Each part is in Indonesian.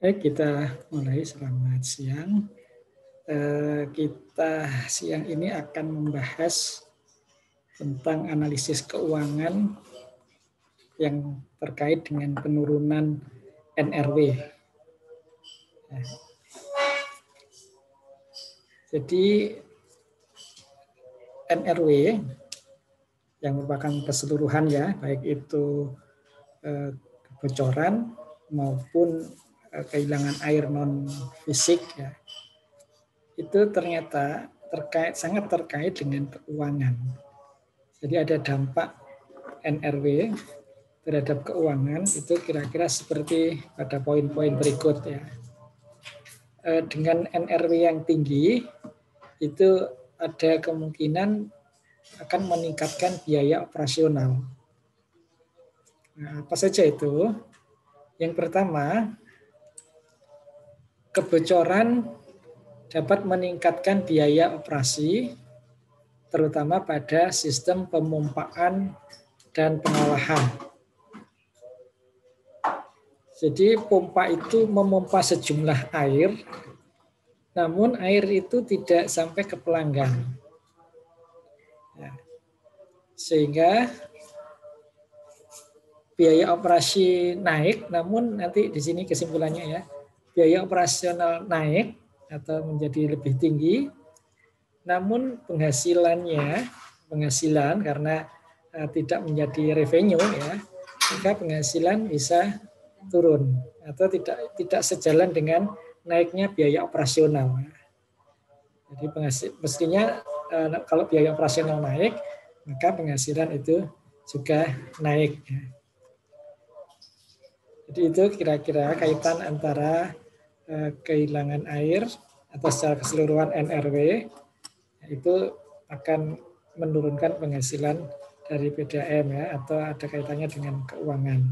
Kita mulai. Selamat siang. Kita siang ini akan membahas tentang analisis keuangan yang terkait dengan penurunan NRW. Jadi NRW yang merupakan keseluruhan ya, baik itu kebocoran maupun kehilangan air non fisik ya, itu ternyata sangat terkait dengan keuangan. Jadi ada dampak NRW terhadap keuangan itu kira-kira seperti pada poin-poin berikut ya. Dengan NRW yang tinggi itu ada kemungkinan akan meningkatkan biaya operasional. Nah, apa saja itu? Yang pertama, kebocoran dapat meningkatkan biaya operasi, terutama pada sistem pemompaan dan pengolahan. Jadi pompa itu memompa sejumlah air, namun air itu tidak sampai ke pelanggan. Ya. Sehingga biaya operasi naik, namun nanti di sini kesimpulannya ya, biaya operasional naik atau menjadi lebih tinggi, namun penghasilan karena tidak menjadi revenue ya, maka penghasilan bisa turun atau tidak sejalan dengan naiknya biaya operasional. Jadi mestinya kalau biaya operasional naik, maka penghasilan itu juga naik. Jadi itu kira-kira kaitan antara kehilangan air atau secara keseluruhan NRW itu akan menurunkan penghasilan dari PDAM ya, atau ada kaitannya dengan keuangan.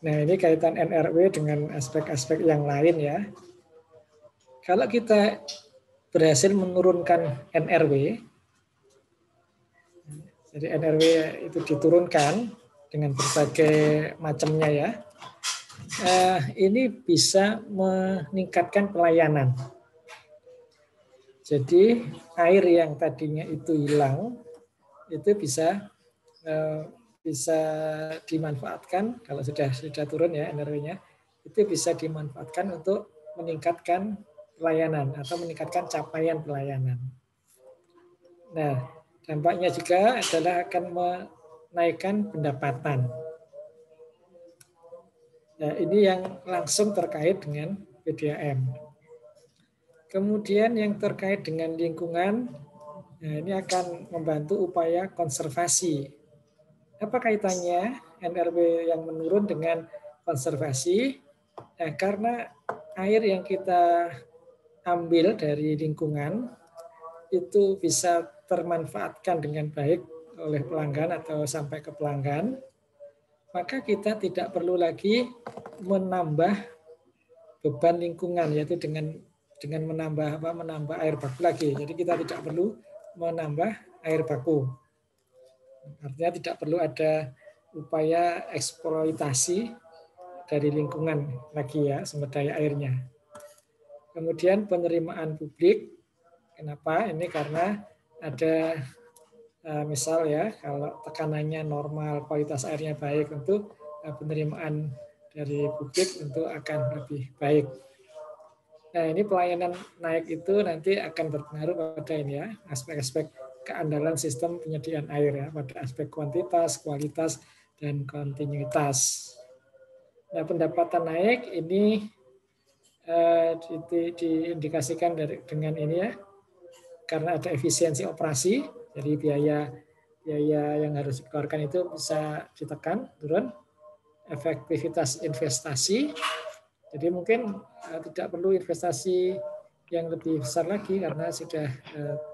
Nah, ini kaitan NRW dengan aspek-aspek yang lain ya. Kalau kita berhasil menurunkan NRW, jadi NRW itu diturunkan dengan berbagai macamnya ya, ini bisa meningkatkan pelayanan. Jadi air yang tadinya itu hilang, itu bisa dimanfaatkan kalau sudah turun ya NRW-nya, itu bisa dimanfaatkan untuk meningkatkan pelayanan atau meningkatkan capaian pelayanan. Nah, dampaknya juga adalah akan menaikkan pendapatan. Nah, ini yang langsung terkait dengan PDAM. Kemudian yang terkait dengan lingkungan, nah ini akan membantu upaya konservasi. Apa kaitannya NRW yang menurun dengan konservasi? Nah, karena air yang kita ambil dari lingkungan itu bisa termanfaatkan dengan baik oleh pelanggan atau sampai ke pelanggan, maka kita tidak perlu lagi menambah beban lingkungan, yaitu dengan menambah air baku lagi. Jadi kita tidak perlu menambah air baku. Artinya tidak perlu ada upaya eksploitasi dari lingkungan lagi ya, sumber daya airnya. Kemudian penerimaan publik, kenapa? Ini karena ada misal ya, kalau tekanannya normal, kualitas airnya baik, tentu penerimaan dari publik tentu akan lebih baik. Nah, ini pelayanan naik itu nanti akan berpengaruh pada ini ya, aspek-aspek keandalan sistem penyediaan air ya, pada aspek kuantitas, kualitas, dan kontinuitas. Nah, pendapatan naik ini diindikasikan dengan ini ya, karena ada efisiensi operasi, jadi biaya yang harus dikeluarkan itu bisa ditekan, turun. Efektivitas investasi, jadi mungkin tidak perlu investasi yang lebih besar lagi karena sudah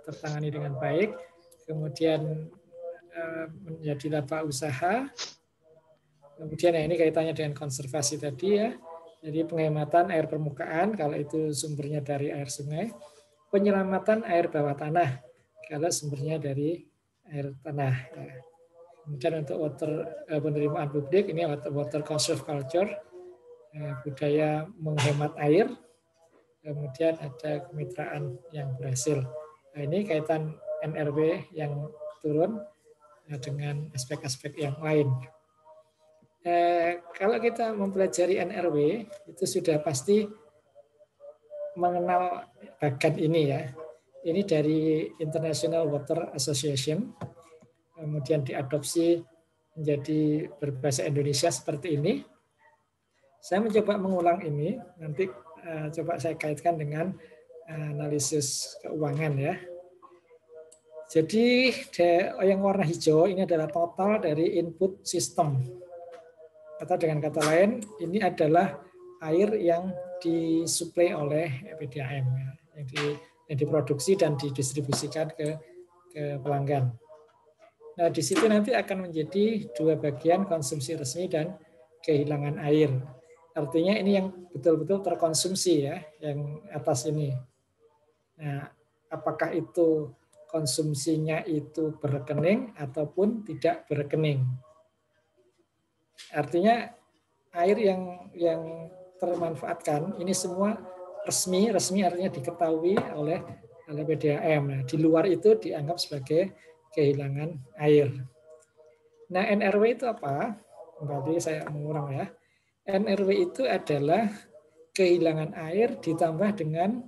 tertangani dengan baik. Kemudian menjadi laba usaha. Kemudian ini kaitannya dengan konservasi tadi ya. Jadi penghematan air permukaan kalau itu sumbernya dari air sungai. Penyelamatan air bawah tanah kalau sumbernya dari air tanah. Ya. Kemudian untuk penerimaan publik ini water conserve culture, budaya menghemat air. Kemudian ada kemitraan yang berhasil. Nah, ini kaitan NRW yang turun dengan aspek-aspek yang lain. Kalau kita mempelajari NRW, itu sudah pasti mengenal bagan ini ya. Ini dari International Water Association, kemudian diadopsi menjadi berbahasa Indonesia seperti ini. Saya mencoba mengulang ini, nanti coba saya kaitkan dengan analisis keuangan ya. Jadi yang warna hijau ini adalah total dari input sistem. Atau dengan kata lain, ini adalah air yang disuplai oleh PDAM, yang diproduksi dan didistribusikan ke pelanggan. Nah, di situ nanti akan menjadi dua bagian, konsumsi resmi dan kehilangan air. Artinya ini yang betul-betul terkonsumsi ya, yang atas ini. Nah, apakah itu konsumsinya itu berekening ataupun tidak berekening? Artinya air yang termanfaatkan ini semua resmi artinya diketahui oleh PDAM. Nah, di luar itu dianggap sebagai kehilangan air. Nah, NRW itu apa? Kembali saya mengulang ya. NRW itu adalah kehilangan air ditambah dengan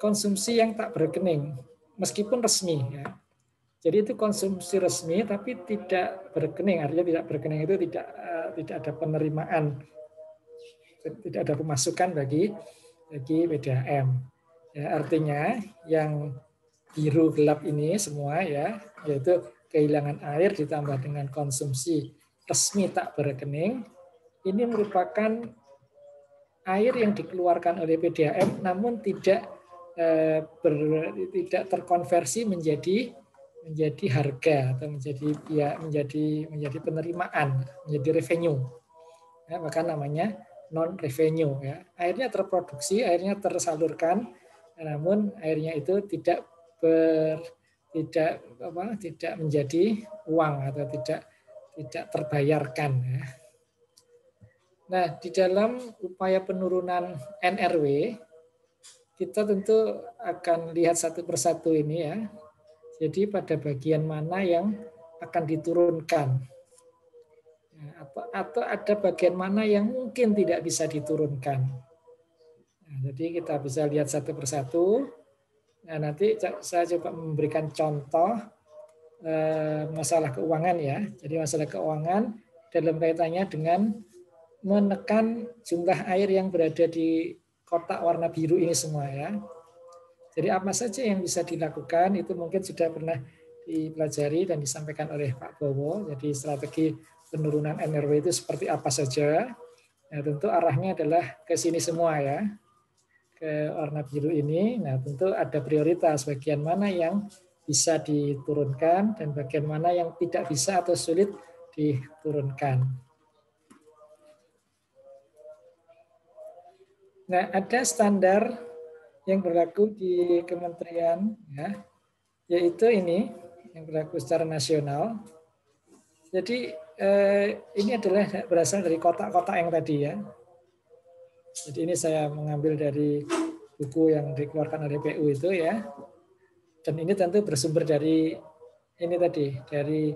konsumsi yang tak berekening, meskipun resmi ya. Jadi itu konsumsi resmi tapi tidak berekening, artinya tidak berekening itu tidak ada penerimaan, tidak ada pemasukan bagi PDAM. Ya, artinya yang biru gelap ini semua ya, yaitu kehilangan air ditambah dengan konsumsi resmi tak berekening, ini merupakan air yang dikeluarkan oleh PDAM namun tidak terkonversi menjadi harga atau menjadi penerimaan, menjadi revenue. Ya, maka namanya non revenue ya. Airnya terproduksi, airnya tersalurkan, namun airnya itu tidak menjadi uang atau tidak terbayarkan ya. Nah, di dalam upaya penurunan NRW, kita tentu akan lihat satu persatu ini ya. Jadi pada bagian mana yang akan diturunkan. Atau ada bagian mana yang mungkin tidak bisa diturunkan. Nah, jadi kita bisa lihat satu persatu. Nah, nanti saya coba memberikan contoh masalah keuangan ya. Jadi masalah keuangan dalam kaitannya dengan menekan jumlah air yang berada di kotak warna biru ini semua ya. Jadi apa saja yang bisa dilakukan itu mungkin sudah pernah dipelajari dan disampaikan oleh Pak Bowo. Jadi strategi penurunan NRW itu seperti apa saja. Nah, tentu arahnya adalah ke sini semua ya. Ke warna biru ini. Nah, tentu ada prioritas bagian mana yang bisa diturunkan dan bagian mana yang tidak bisa atau sulit diturunkan. Nah, ada standar yang berlaku di kementerian, ya, yaitu ini yang berlaku secara nasional. Jadi ini adalah berasal dari kotak-kotak yang tadi ya. Jadi ini saya mengambil dari buku yang dikeluarkan oleh PU itu ya. Dan ini tentu bersumber dari ini tadi, dari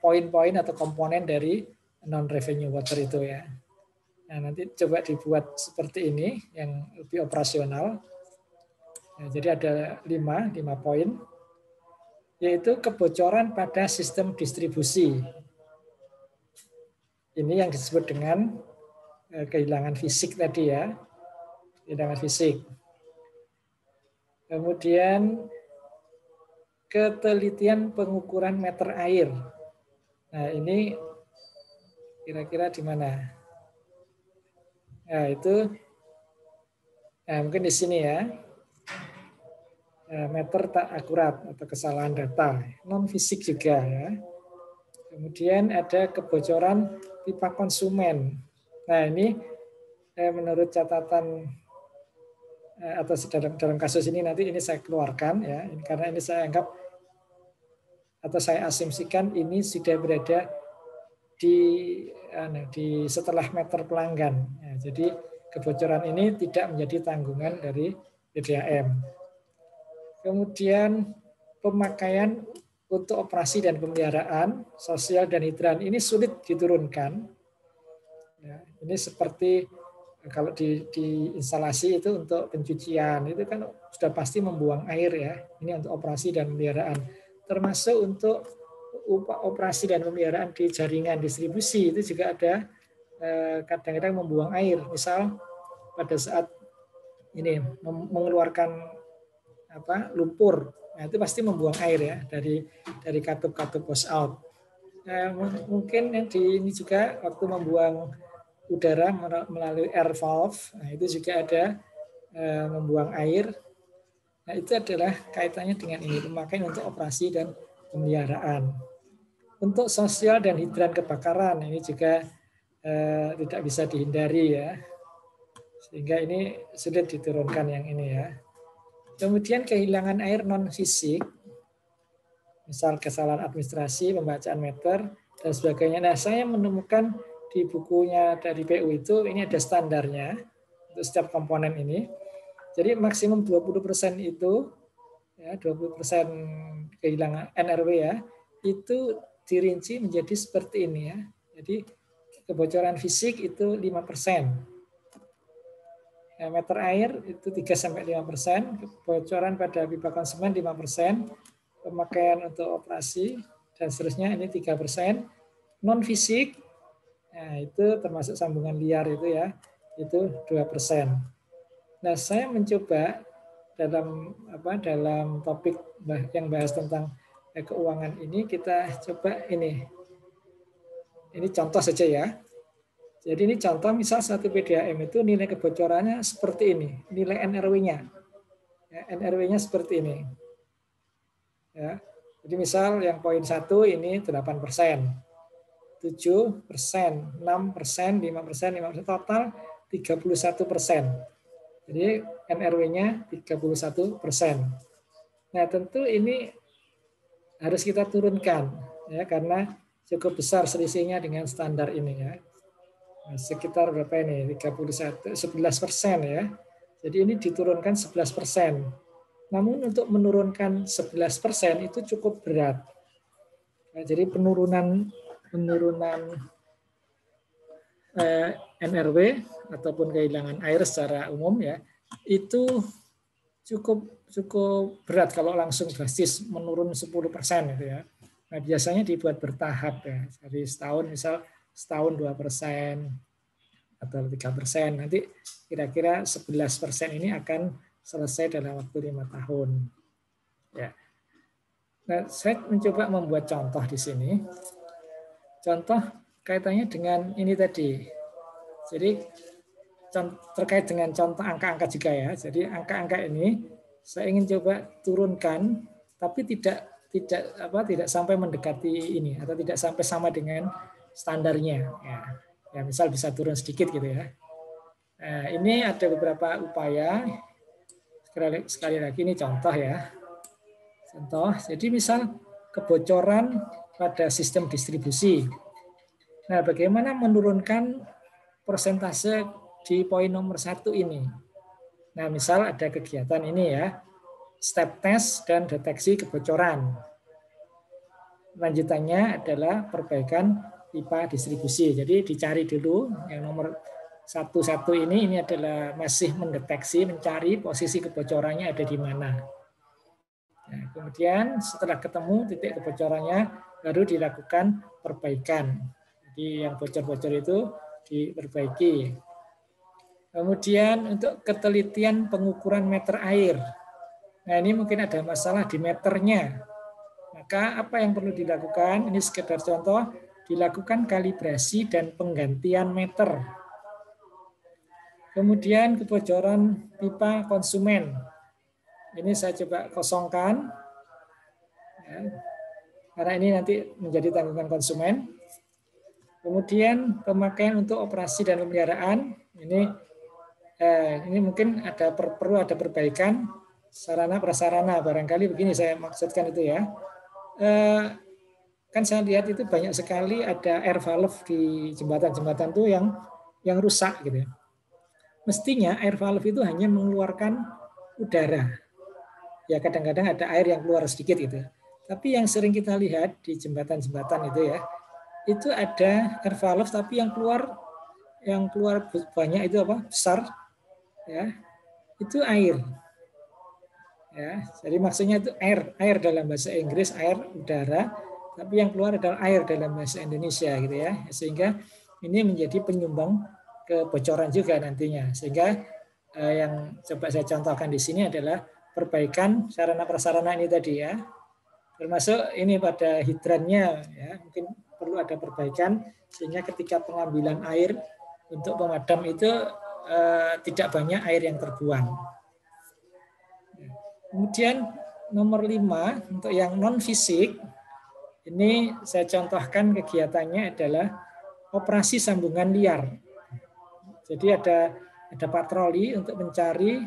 poin-poin atau komponen dari non-revenue water itu ya. Nah, nanti coba dibuat seperti ini yang lebih operasional. Nah, jadi ada 5 poin, yaitu kebocoran pada sistem distribusi. Ini yang disebut dengan kehilangan fisik tadi ya, kehilangan fisik. Kemudian ketelitian pengukuran meter air. Nah, ini kira-kira di mana? Nah, itu mungkin di sini ya. Meter tak akurat atau kesalahan data. Non fisik juga ya. Kemudian ada kebocoran pipa konsumen. Nah, ini menurut catatan atau dalam kasus ini nanti ini saya keluarkan ya. Karena ini saya anggap atau saya asumsikan ini sudah berada di setelah meter pelanggan. Ya, jadi kebocoran ini tidak menjadi tanggungan dari PDAM. Kemudian pemakaian untuk operasi dan pemeliharaan sosial dan hidran ini sulit diturunkan. Ya, ini seperti kalau di instalasi itu untuk pencucian itu kan sudah pasti membuang air ya. Ini untuk operasi dan pemeliharaan. Termasuk untuk operasi dan pemeliharaan di jaringan distribusi itu juga ada kadang-kadang membuang air. Misal pada saat ini mengeluarkan lumpur, nah, itu pasti membuang air ya dari katup-katup wash out. Mungkin yang ini juga waktu membuang udara melalui air valve, nah itu juga ada membuang air. Nah itu adalah kaitannya dengan ini pemakaian untuk operasi dan pemeliharaan. Untuk sosial dan hidran kebakaran ini juga tidak bisa dihindari ya, sehingga ini sudah diturunkan yang ini ya. Kemudian kehilangan air non fisik, misal kesalahan administrasi, pembacaan meter dan sebagainya. Nah saya menemukan di bukunya dari PU itu ini ada standarnya untuk setiap komponen ini. Jadi maksimum 20% itu ya 20% kehilangan NRW ya itu dirinci menjadi seperti ini ya. Jadi kebocoran fisik itu 5%. Ya, meter air itu 3-5%, kebocoran pada pipa konsumen 5%, pemakaian untuk operasi dan seterusnya ini 3%. Non fisik, nah itu termasuk sambungan liar itu ya, itu 2%. Nah saya mencoba dalam topik yang bahas tentang keuangan ini kita coba ini contoh saja ya. Jadi ini contoh misal satu PDAM itu nilai kebocorannya seperti ini, nilai NRW-nya. Ya, NRW-nya seperti ini. Ya. Jadi misal yang poin 1 ini 8%, 7%, 6%, 5%, 5%, total 31%. Jadi NRW-nya 31%. Nah tentu ini harus kita turunkan ya karena cukup besar selisihnya dengan standar ini ya. Sekitar berapa ini? 11% ya. Jadi ini diturunkan 11%. Namun untuk menurunkan 11% itu cukup berat. Nah, jadi penurunan NRW ataupun kehilangan air secara umum ya itu cukup berat kalau langsung drastis menurun 10% itu ya. Nah biasanya dibuat bertahap ya. Jadi setahun 2% atau 3%. Nanti kira-kira 11% ini akan selesai dalam waktu 5 tahun. Ya. Nah, saya mencoba membuat contoh di sini. Contoh kaitannya dengan ini tadi. Jadi terkait dengan contoh angka-angka juga ya. Jadi angka-angka ini saya ingin coba turunkan, tapi tidak sampai mendekati ini atau tidak sampai sama dengan standarnya. Ya misal bisa turun sedikit gitu ya. Nah, ini ada beberapa upaya. Sekali lagi ini contoh ya. Contoh, jadi misal kebocoran pada sistem distribusi. Nah, bagaimana menurunkan persentase di poin nomor 1 ini? Nah, misal ada kegiatan ini ya, step test dan deteksi kebocoran. Lanjutannya adalah perbaikan pipa distribusi. Jadi dicari dulu yang nomor 1 ini adalah masih mendeteksi, mencari posisi kebocorannya ada di mana. Nah, kemudian setelah ketemu titik kebocorannya, baru dilakukan perbaikan. Jadi yang bocor-bocor itu diperbaiki. Kemudian untuk ketelitian pengukuran meter air. Nah ini mungkin ada masalah di meternya. Maka apa yang perlu dilakukan? Ini sekedar contoh, dilakukan kalibrasi dan penggantian meter. Kemudian kebocoran pipa konsumen. Ini saya coba kosongkan. Ya, karena ini nanti menjadi tanggungan konsumen. Kemudian pemakaian untuk operasi dan pemeliharaan. Ini mungkin perlu ada perbaikan sarana prasarana. Barangkali begini saya maksudkan itu ya. kan saya lihat itu banyak sekali ada air valve di jembatan-jembatan tuh yang rusak gitu ya. Mestinya air valve itu hanya mengeluarkan udara. Ya kadang-kadang ada air yang keluar sedikit gitu. Tapi yang sering kita lihat di jembatan-jembatan itu ya, itu ada air valve tapi yang keluar banyak itu apa? Besar ya. Itu air. Ya, jadi maksudnya itu air dalam bahasa Inggris, air udara, tapi yang keluar adalah air dalam bahasa Indonesia gitu ya. Sehingga ini menjadi penyumbang kebocoran juga nantinya. Sehingga yang coba saya contohkan di sini adalah perbaikan sarana prasarana ini tadi ya. Termasuk ini pada hidrannya ya, mungkin perlu ada perbaikan sehingga ketika pengambilan air untuk pemadam itu tidak banyak air yang terbuang. Kemudian nomor 5 untuk yang non fisik, ini saya contohkan kegiatannya adalah operasi sambungan liar. Jadi ada patroli untuk mencari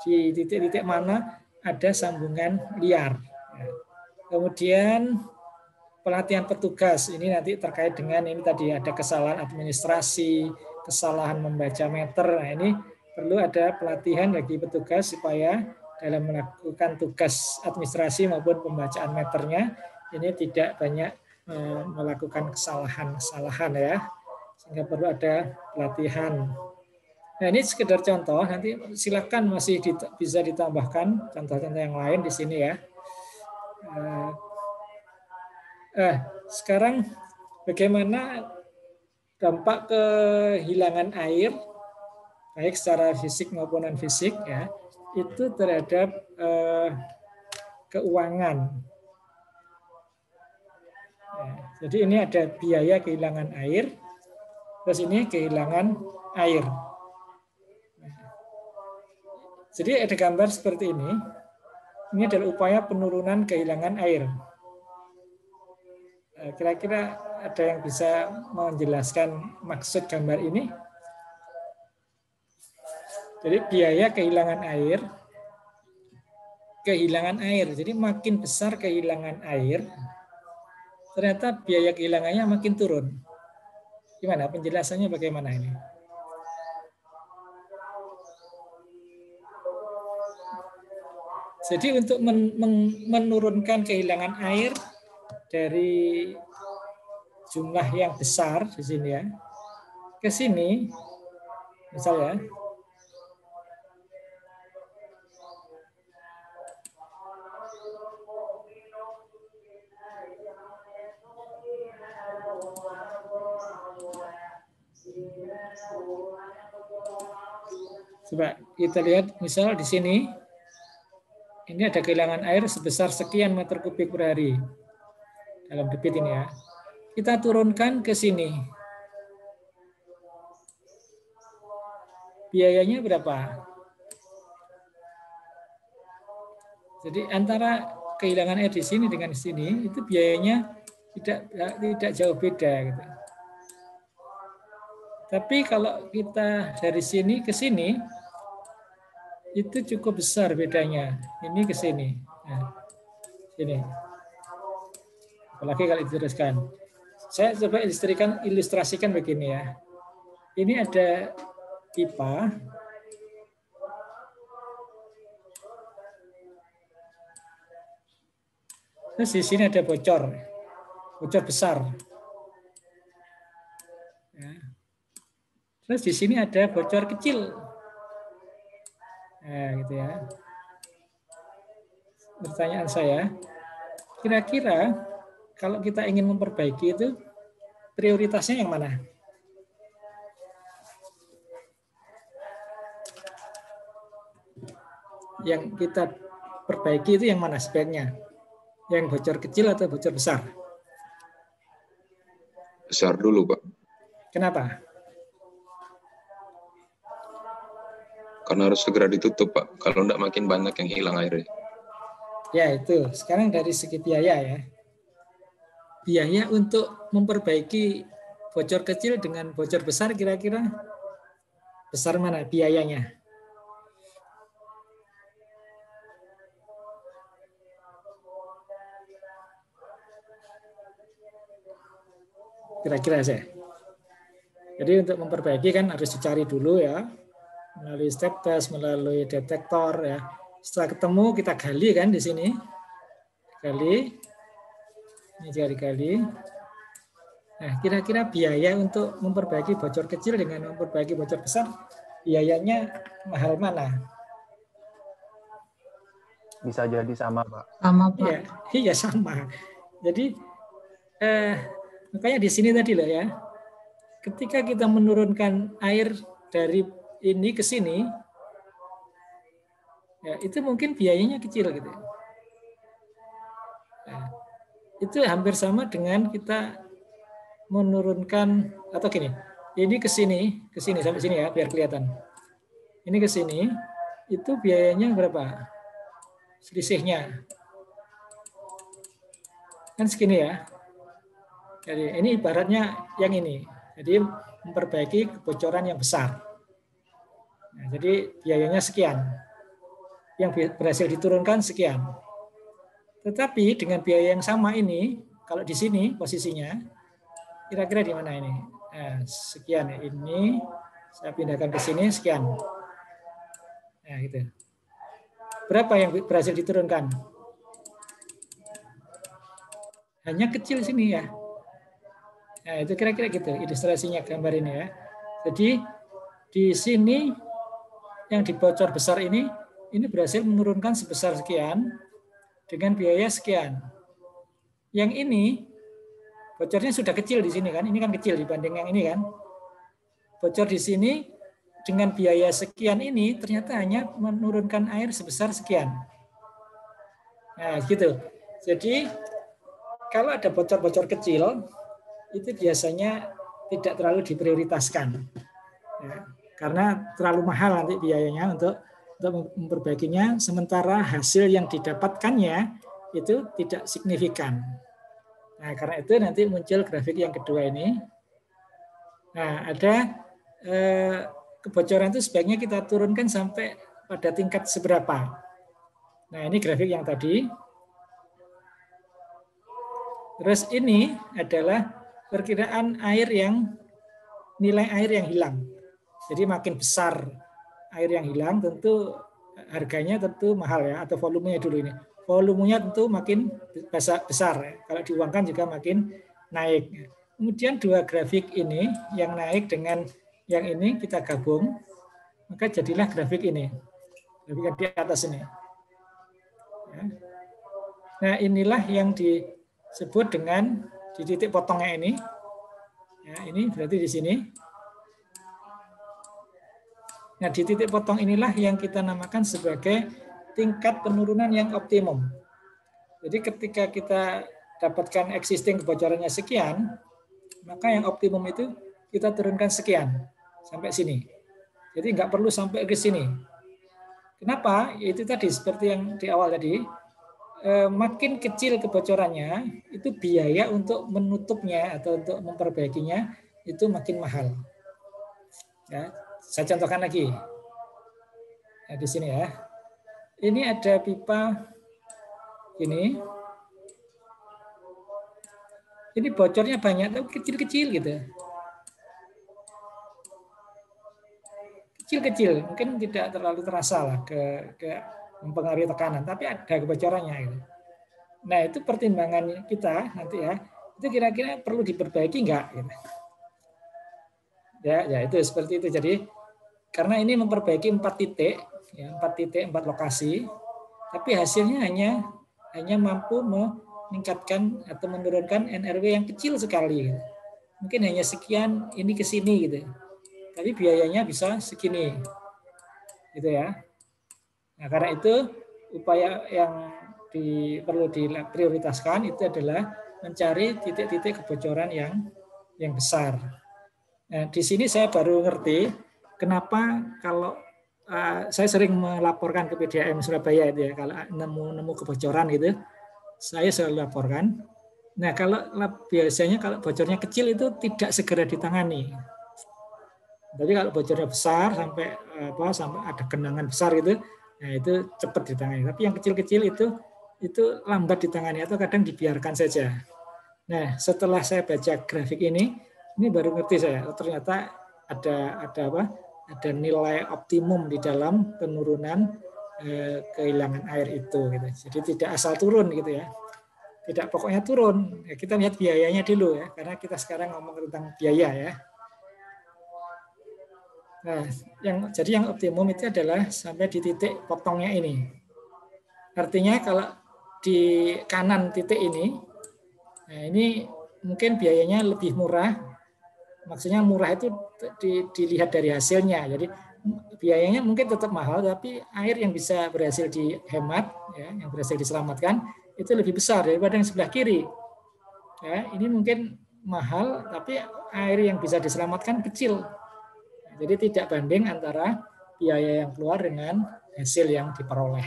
di titik-titik mana ada sambungan liar. Kemudian pelatihan petugas ini nanti terkait dengan ini tadi ada kesalahan administrasi, kesalahan membaca meter. Nah ini perlu ada pelatihan bagi petugas supaya dalam melakukan tugas administrasi maupun pembacaan meternya ini tidak banyak melakukan kesalahan ya, sehingga perlu ada pelatihan. Nah ini sekedar contoh, nanti silakan masih bisa ditambahkan contoh-contoh yang lain di sini ya. Sekarang bagaimana dampak kehilangan air baik secara fisik maupun non fisik ya itu terhadap keuangan. Ya, jadi ini ada biaya kehilangan air, terus ini kehilangan air. Jadi ada gambar seperti ini. Ini adalah upaya penurunan kehilangan air. Kira-kira ada yang bisa menjelaskan maksud gambar ini? Jadi biaya kehilangan air. Jadi makin besar kehilangan air, ternyata biaya kehilangannya makin turun. Gimana penjelasannya bagaimana ini? Jadi untuk menurunkan kehilangan air dari jumlah yang besar di sini ya, ke sini, misalnya, coba kita lihat misal di sini, ini ada kehilangan air sebesar sekian meter kubik per hari dalam debit ini ya. Kita turunkan ke sini. Biayanya berapa? Jadi antara kehilangan air di sini dengan di sini itu biayanya tidak jauh beda gitu. Tapi kalau kita dari sini ke sini itu cukup besar bedanya. Ini ke sini. Nah, sini. Apalagi kalau diteruskan. Saya coba ilustrasikan begini ya. Ini ada pipa. Terus di sini ada bocor besar. Ya. Terus di sini ada bocor kecil. Nah, gitu ya. Pertanyaan saya, kira-kira kalau kita ingin memperbaiki itu prioritasnya yang mana? Yang kita perbaiki itu yang mana sebaiknya? Yang bocor kecil atau bocor besar? Besar dulu, Pak. Kenapa? Karena harus segera ditutup, Pak. Kalau enggak makin banyak yang hilang airnya. Ya itu, sekarang dari segi biaya ya. Biaya untuk memperbaiki bocor kecil dengan bocor besar kira-kira besar mana biayanya? kira-kira saya. Jadi untuk memperbaiki kan harus dicari dulu ya, melalui step test, melalui detektor ya. Setelah ketemu kita gali kan di sini, gali, ini gali. Nah, kira-kira biaya untuk memperbaiki bocor kecil dengan memperbaiki bocor besar, biayanya mahal mana? Bisa jadi sama, Pak. Sama, Pak. Iya sama. Jadi makanya di sini tadi loh ya, ketika kita menurunkan air dari ini ke sini, ya itu mungkin biayanya kecil gitu. Nah, itu hampir sama dengan kita menurunkan atau gini, ini ke sini sampai sini ya biar kelihatan. Ini ke sini, itu biayanya berapa? Selisihnya kan segini ya. Jadi ini ibaratnya yang ini. Jadi memperbaiki kebocoran yang besar. Nah, jadi biayanya sekian. Yang berhasil diturunkan sekian. Tetapi dengan biaya yang sama ini, kalau di sini posisinya, kira-kira di mana ini? Nah, sekian ini, saya pindahkan ke sini sekian. Nah, gitu. Berapa yang berhasil diturunkan? Hanya kecil sini ya. Nah, itu kira-kira gitu ilustrasinya gambar ini ya. Jadi di sini yang dibocor besar ini berhasil menurunkan sebesar sekian dengan biaya sekian. Yang ini bocornya sudah kecil di sini kan. Ini kan kecil dibanding yang ini kan. Bocor di sini dengan biaya sekian ini ternyata hanya menurunkan air sebesar sekian. Nah, gitu. Jadi kalau ada bocor-bocor kecil itu biasanya tidak terlalu diprioritaskan, ya, karena terlalu mahal nanti biayanya untuk memperbaikinya, sementara hasil yang didapatkannya itu tidak signifikan. Nah, karena itu nanti muncul grafik yang kedua ini. Nah, ada kebocoran itu sebaiknya kita turunkan sampai pada tingkat seberapa. Nah, ini grafik yang tadi. Terus ini adalah perkiraan air yang nilai air yang hilang. Jadi makin besar air yang hilang tentu harganya tentu mahal ya, atau volumenya dulu ini. Volumenya tentu makin besar ya. Kalau diuangkan juga makin naik. Kemudian dua grafik ini yang naik dengan yang ini kita gabung, maka jadilah grafik ini. Grafik yang di atas ini. Ya. Nah, inilah yang disebut dengan di titik potongnya ini, ya, ini berarti di sini. Nah, di titik potong inilah yang kita namakan sebagai tingkat penurunan yang optimum. Jadi ketika kita dapatkan existing kebocorannya sekian, maka yang optimum itu kita turunkan sekian sampai sini. Jadi nggak perlu sampai ke sini. Kenapa? Itu tadi seperti yang di awal tadi. Makin kecil kebocorannya, itu biaya untuk menutupnya atau untuk memperbaikinya itu makin mahal. Ya, saya contohkan lagi. Nah, di sini ya. Ini ada pipa ini. Ini bocornya banyak, tapi kecil-kecil gitu. Kecil-kecil, mungkin tidak terlalu terasa lah ke mempengaruhi tekanan, tapi ada kebocorannya. Gitu. Nah, itu pertimbangan kita nanti ya, itu kira-kira perlu diperbaiki enggak? Gitu. Ya, itu seperti itu. Jadi, karena ini memperbaiki 4 titik, ya, 4 titik, 4 lokasi, tapi hasilnya hanya mampu meningkatkan atau menurunkan NRW yang kecil sekali. Gitu. Mungkin hanya sekian, ini ke sini gitu. Tapi biayanya bisa segini. Gitu ya. Nah, karena itu upaya yang perlu diprioritaskan itu adalah mencari titik-titik kebocoran yang besar. Nah, di sini saya baru ngerti kenapa kalau saya sering melaporkan ke PDAM Surabaya itu ya, kalau nemu kebocoran gitu, saya selalu laporkan. Nah, biasanya kalau bocornya kecil itu tidak segera ditangani. Tapi kalau bocornya besar sampai ada genangan besar gitu, nah itu cepat ditangani. Tapi yang kecil-kecil itu lambat ditangani atau kadang dibiarkan saja. Nah, setelah saya baca grafik ini baru ngerti saya. Ternyata ada apa? Ada nilai optimum di dalam penurunan kehilangan air itu. Gitu. Jadi tidak asal turun gitu ya. Tidak pokoknya turun. Ya, kita lihat biayanya dulu ya, karena kita sekarang ngomong tentang biaya ya. Nah, jadi yang optimum itu adalah sampai di titik potongnya ini. Artinya kalau di kanan titik ini, nah ini mungkin biayanya lebih murah. Maksudnya murah itu dilihat dari hasilnya. Jadi biayanya mungkin tetap mahal, tapi air yang bisa berhasil dihemat, ya, yang berhasil diselamatkan, itu lebih besar daripada yang sebelah kiri. Ya, ini mungkin mahal, tapi air yang bisa diselamatkan kecil. Jadi tidak banding antara biaya yang keluar dengan hasil yang diperoleh.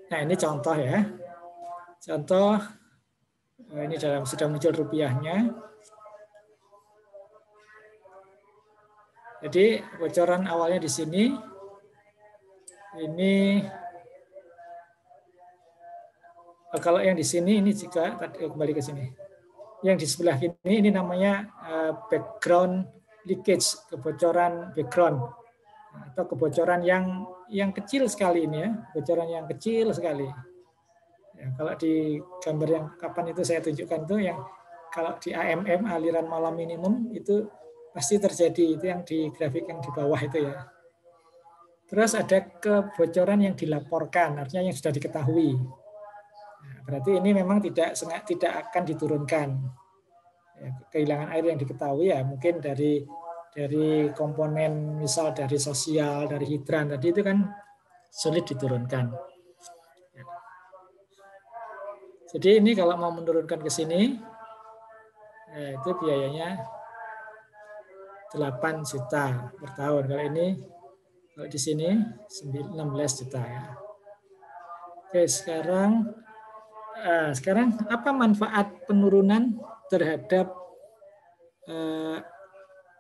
Nah, ini contoh ya. Contoh, ini sudah muncul rupiahnya. Jadi bocoran awalnya di sini. Ini kalau yang di sini ini juga kembali ke sini. Yang di sebelah ini namanya background leakage, kebocoran background atau kebocoran yang kecil sekali ini ya, bocoran yang kecil sekali. Ya, kalau di gambar yang kapan itu saya tunjukkan itu yang kalau di AMM aliran malam minimum itu pasti terjadi, itu yang di grafik yang di bawah itu ya. Terus ada kebocoran yang dilaporkan, artinya yang sudah diketahui. Nah, berarti ini memang tidak akan diturunkan. Ya, kehilangan air yang diketahui ya mungkin dari komponen misal dari sosial, dari hidran tadi itu kan sulit diturunkan. Ya. Jadi ini kalau mau menurunkan ke sini, ya itu biayanya 8 juta per tahun. Kalau di sini 16 juta ya. Oke, sekarang apa manfaat penurunan terhadap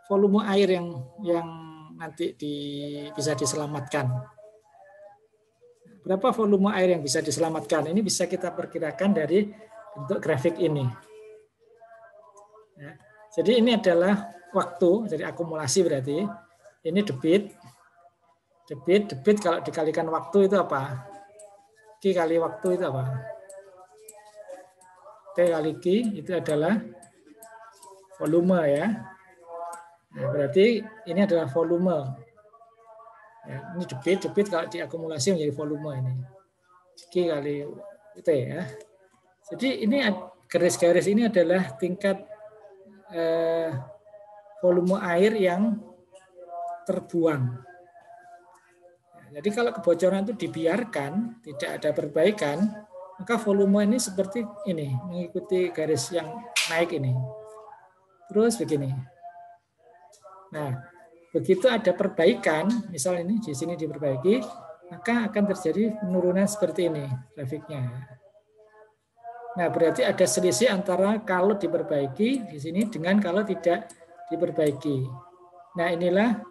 volume air yang nanti bisa diselamatkan? Berapa volume air yang bisa diselamatkan? Ini bisa kita perkirakan dari bentuk grafik ini. Ya. Jadi ini adalah waktu, jadi akumulasi berarti. Ini debit. Debit kalau dikalikan waktu itu apa? Q kali waktu itu apa? T kali Q itu adalah volume ya. Nah, berarti ini adalah volume. Ya, ini debit kalau diakumulasi menjadi volume ini. Q kali T ya. Jadi ini garis-garis ini adalah tingkat volume air yang terbuang. Jadi kalau kebocoran itu dibiarkan, tidak ada perbaikan, maka volume ini seperti ini, mengikuti garis yang naik ini. Terus begini. Nah, begitu ada perbaikan, misal ini di sini diperbaiki, maka akan terjadi penurunan seperti ini grafiknya. Nah, berarti ada selisih antara kalau diperbaiki di sini dengan kalau tidak diperbaiki. Nah, inilah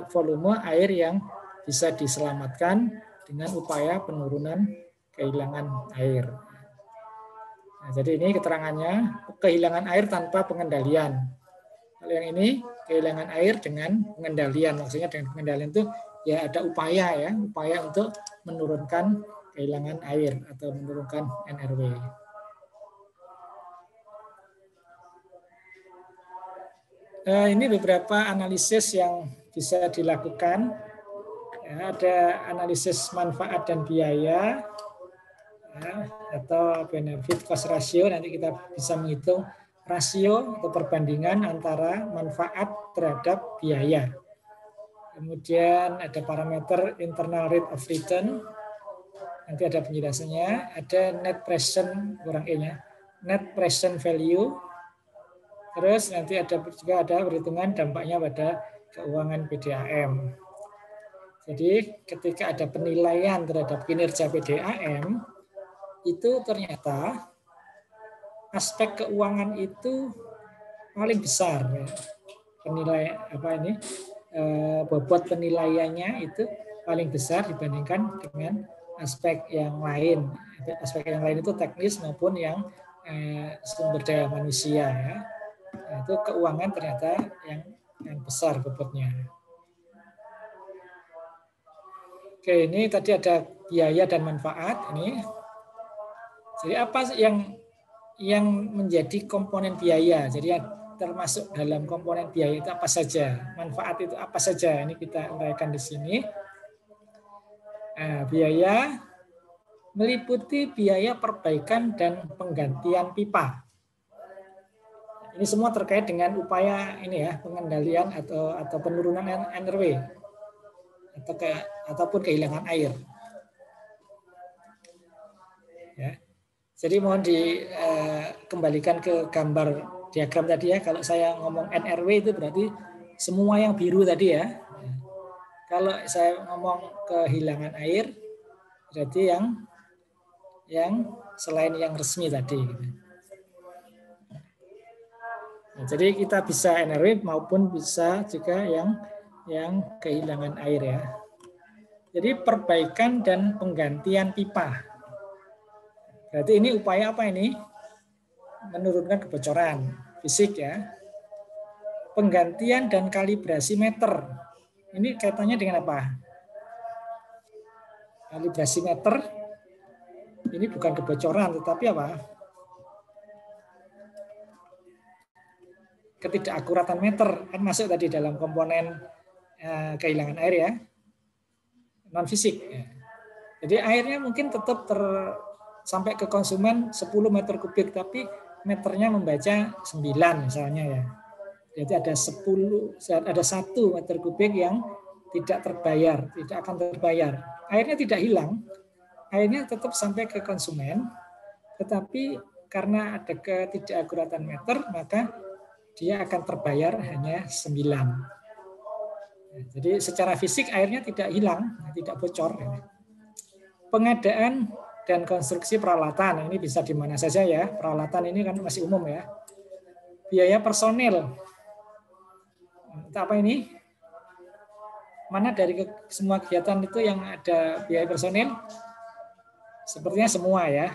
volume air yang bisa diselamatkan dengan upaya penurunan kehilangan air. Nah, jadi ini keterangannya, kehilangan air tanpa pengendalian. Kalau yang ini kehilangan air dengan pengendalian, maksudnya dengan pengendalian itu ya ada upaya untuk menurunkan kehilangan air atau menurunkan NRW. Ini beberapa analisis yang bisa dilakukan. Ya, ada analisis manfaat dan biaya ya, atau benefit cost ratio. Nanti kita bisa menghitung rasio atau perbandingan antara manfaat terhadap biaya. Kemudian ada parameter internal rate of return. Nanti ada penjelasannya. Ada net present kurang E-nya. Net present value. Terus nanti juga ada perhitungan dampaknya pada keuangan PDAM. Jadi ketika ada penilaian terhadap kinerja PDAM, itu ternyata aspek keuangan itu paling besar. Bobot penilaiannya itu paling besar dibandingkan dengan aspek yang lain. Aspek yang lain itu teknis maupun yang sumber daya manusia ya. Nah, itu keuangan ternyata yang besar bobotnya. Oke, ini tadi ada biaya dan manfaat ini. Jadi apa yang menjadi komponen biaya? Jadi yang termasuk dalam komponen biaya itu apa saja? Manfaat itu apa saja? Ini kita uraikan di sini. Nah, biaya meliputi biaya perbaikan dan penggantian pipa. Ini semua terkait dengan upaya ini ya, pengendalian atau penurunan NRW ataupun kehilangan air. Ya. Jadi mohon dikembalikan ke gambar diagram tadi ya. Kalau saya ngomong NRW itu berarti semua yang biru tadi ya. Kalau saya ngomong kehilangan air berarti yang selain yang resmi tadi. Nah, jadi kita bisa NRW maupun bisa juga yang kehilangan air ya. Jadi perbaikan dan penggantian pipa. Berarti ini upaya apa ini? Menurunkan kebocoran fisik ya. Penggantian dan kalibrasi meter. Ini kaitannya dengan apa? Kalibrasi meter ini bukan kebocoran tetapi apa? Ketidakakuratan meter kan masuk tadi dalam komponen kehilangan air ya. Non fisik ya. Jadi airnya mungkin tetap sampai ke konsumen 10 meter kubik tapi meternya membaca 9 misalnya ya. Jadi ada 1 meter kubik yang tidak terbayar, tidak akan terbayar. Airnya tidak hilang, airnya tetap sampai ke konsumen, tetapi karena ada ketidakakuratan meter, maka dia akan terbayar hanya 9. Jadi secara fisik airnya tidak hilang, tidak bocor. Pengadaan dan konstruksi peralatan, ini bisa di mana saja ya, peralatan ini kan masih umum ya. Biaya personil, itu apa ini? Mana dari semua kegiatan itu yang ada biaya personil? Sepertinya semua ya.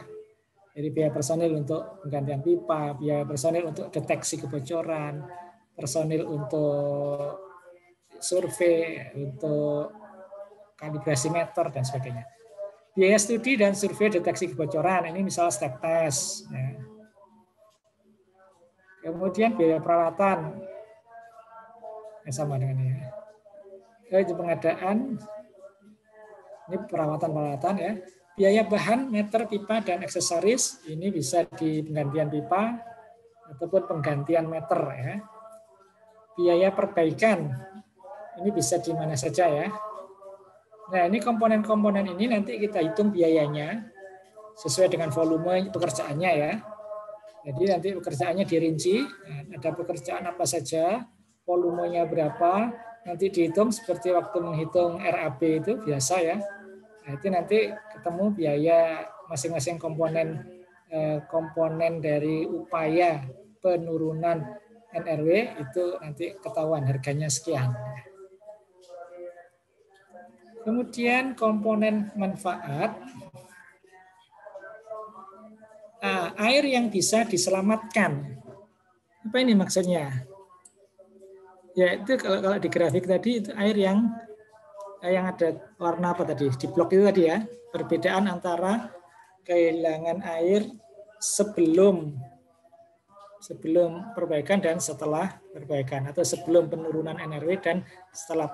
Jadi biaya personil untuk penggantian pipa, biaya personil untuk deteksi kebocoran, personil untuk survei, untuk kalibrasi meter dan sebagainya. Biaya studi dan survei deteksi kebocoran, ini misalnya step test. Ya. Kemudian biaya peralatan, sama dengan ini. Itu pengadaan, ini perawatan-perawatan ya. Biaya bahan, meter, pipa, dan aksesoris, ini bisa di penggantian pipa ataupun penggantian meter ya. Biaya perbaikan, ini bisa di mana saja ya. Nah, ini komponen-komponen ini nanti kita hitung biayanya sesuai dengan volume pekerjaannya ya. Jadi nanti pekerjaannya dirinci, ada pekerjaan apa saja, volumenya berapa, nanti dihitung seperti waktu menghitung RAB itu biasa ya. Nah, itu nanti ketemu biaya masing-masing komponen dari upaya penurunan NRW itu nanti ketahuan harganya sekian. Kemudian komponen manfaat, air yang bisa diselamatkan. Apa ini maksudnya? Ya itu kalau di grafik tadi itu air yang ada warna apa tadi? Di blok itu tadi ya. Perbedaan antara kehilangan air sebelum perbaikan dan setelah perbaikan, atau sebelum penurunan NRW dan setelah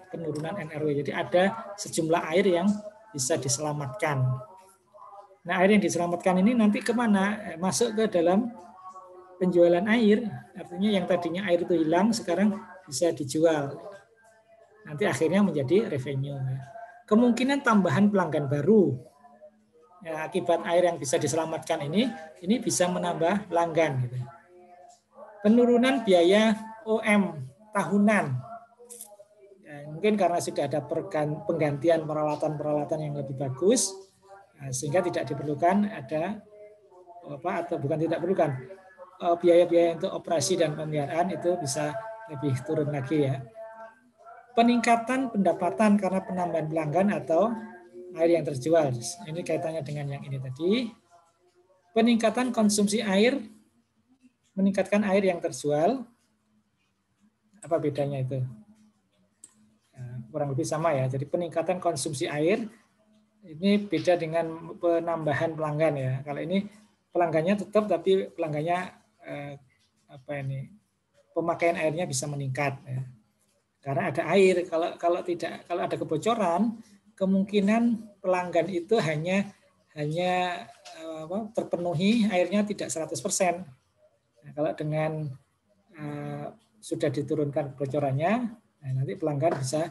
penurunan NRW. Jadi ada sejumlah air yang bisa diselamatkan. Nah, air yang diselamatkan ini nanti kemana? Masuk ke dalam penjualan air. Artinya yang tadinya air itu hilang sekarang bisa dijual. Nanti akhirnya menjadi revenue. Kemungkinan tambahan pelanggan baru. Ya, akibat air yang bisa diselamatkan ini bisa menambah pelanggan. Gitu. Penurunan biaya OM tahunan. Ya, mungkin karena sudah ada penggantian peralatan-peralatan yang lebih bagus, sehingga tidak diperlukan ada atau bukan tidak perlukan biaya-biaya untuk operasi dan pemeliharaan itu bisa lebih turun lagi ya. peningkatan pendapatan karena penambahan pelanggan atau air yang terjual. Ini kaitannya dengan yang ini tadi. Peningkatan konsumsi air, meningkatkan air yang terjual. Apa bedanya itu? Kurang lebih sama ya. Jadi peningkatan konsumsi air ini beda dengan penambahan pelanggan ya. Kalau ini pelanggannya tetap, tapi pelanggannya pemakaian airnya bisa meningkat ya. Karena ada air. Kalau ada kebocoran, kemungkinan pelanggan itu hanya terpenuhi airnya tidak 100%. Nah, kalau dengan sudah diturunkan kebocorannya, nah nanti pelanggan bisa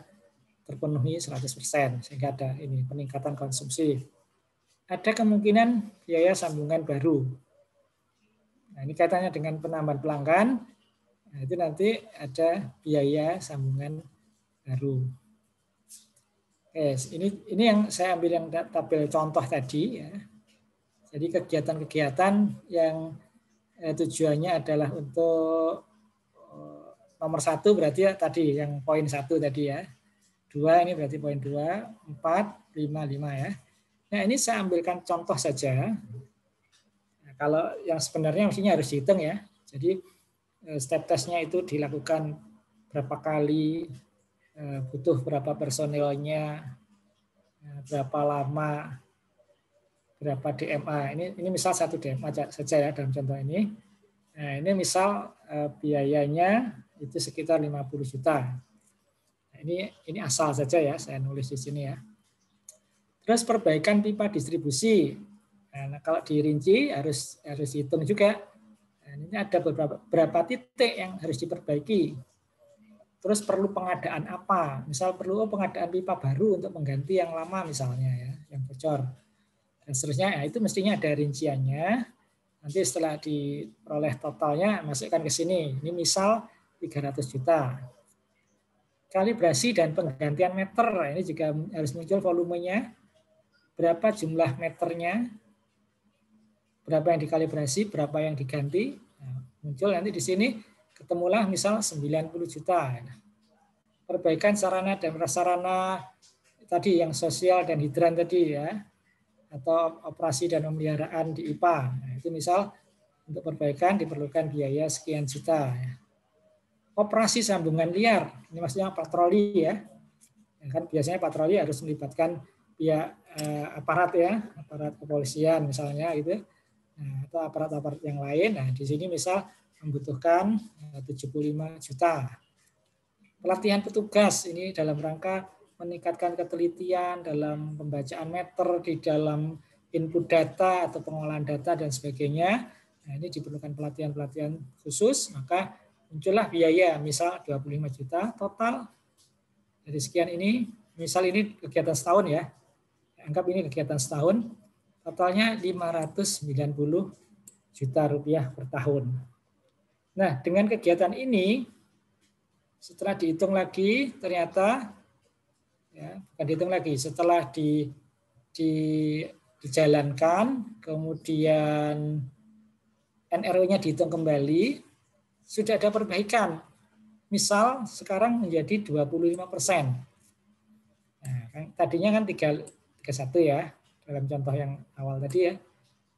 terpenuhi 100%, sehingga ada ini peningkatan konsumsi. Ada kemungkinan biaya sambungan baru. Nah, ini kaitannya dengan penambahan pelanggan. Nah, itu nanti ada biaya sambungan baru. Oke, ini yang saya ambil yang tabel contoh tadi ya. Jadi kegiatan-kegiatan yang tujuannya adalah untuk nomor 1 berarti ya tadi yang poin 1 tadi ya. 2 ini berarti poin 2, 4, 5 ya. Nah, ini saya ambilkan contoh saja. Nah, kalau yang sebenarnya mestinya harus dihitung ya. Jadi step testnya itu dilakukan berapa kali, butuh berapa personilnya, berapa lama, berapa DMA. Ini misal 1 DMA saja ya dalam contoh ini. Nah, ini misal biayanya itu sekitar 50 juta. Nah, ini asal saja ya, saya nulis di sini ya. Terus perbaikan pipa distribusi. Nah, kalau dirinci harus hitung juga. Nah, ini ada beberapa titik yang harus diperbaiki. Terus perlu pengadaan apa? Misal perlu pengadaan pipa baru untuk mengganti yang lama misalnya ya, yang bocor. Dan seterusnya, ya, itu mestinya ada rinciannya. Nanti setelah diperoleh totalnya, masukkan ke sini. Ini misal 300 juta. Kalibrasi dan penggantian meter, ini juga harus muncul volumenya. Berapa jumlah meternya, berapa yang dikalibrasi, berapa yang diganti. Nah, muncul nanti di sini, ketemulah misal 90 juta. Perbaikan sarana dan prasarana tadi yang sosial dan hidran tadi ya, atau operasi dan pemeliharaan di IPA. Nah, itu misal untuk perbaikan diperlukan biaya sekian juta. Operasi sambungan liar, ini maksudnya patroli ya. Kan biasanya patroli harus melibatkan pihak aparat ya, aparat kepolisian misalnya gitu, nah, atau aparat-aparat yang lain. Nah, di sini misal membutuhkan 75 juta. Pelatihan petugas ini dalam rangka meningkatkan ketelitian dalam pembacaan meter, di dalam input data atau pengolahan data dan sebagainya. Nah, ini diperlukan pelatihan-pelatihan khusus, maka muncullah biaya misal 25 juta total dari sekian ini. Misal ini kegiatan setahun ya. Anggap ini kegiatan setahun, totalnya 590 juta rupiah per tahun. Nah, dengan kegiatan ini setelah dihitung lagi ternyata ya, bukan dihitung lagi, setelah dijalankan, kemudian NRO-nya dihitung kembali, sudah ada perbaikan. Misal sekarang menjadi 25%. Nah, tadinya kan 31 ya, dalam contoh yang awal tadi ya.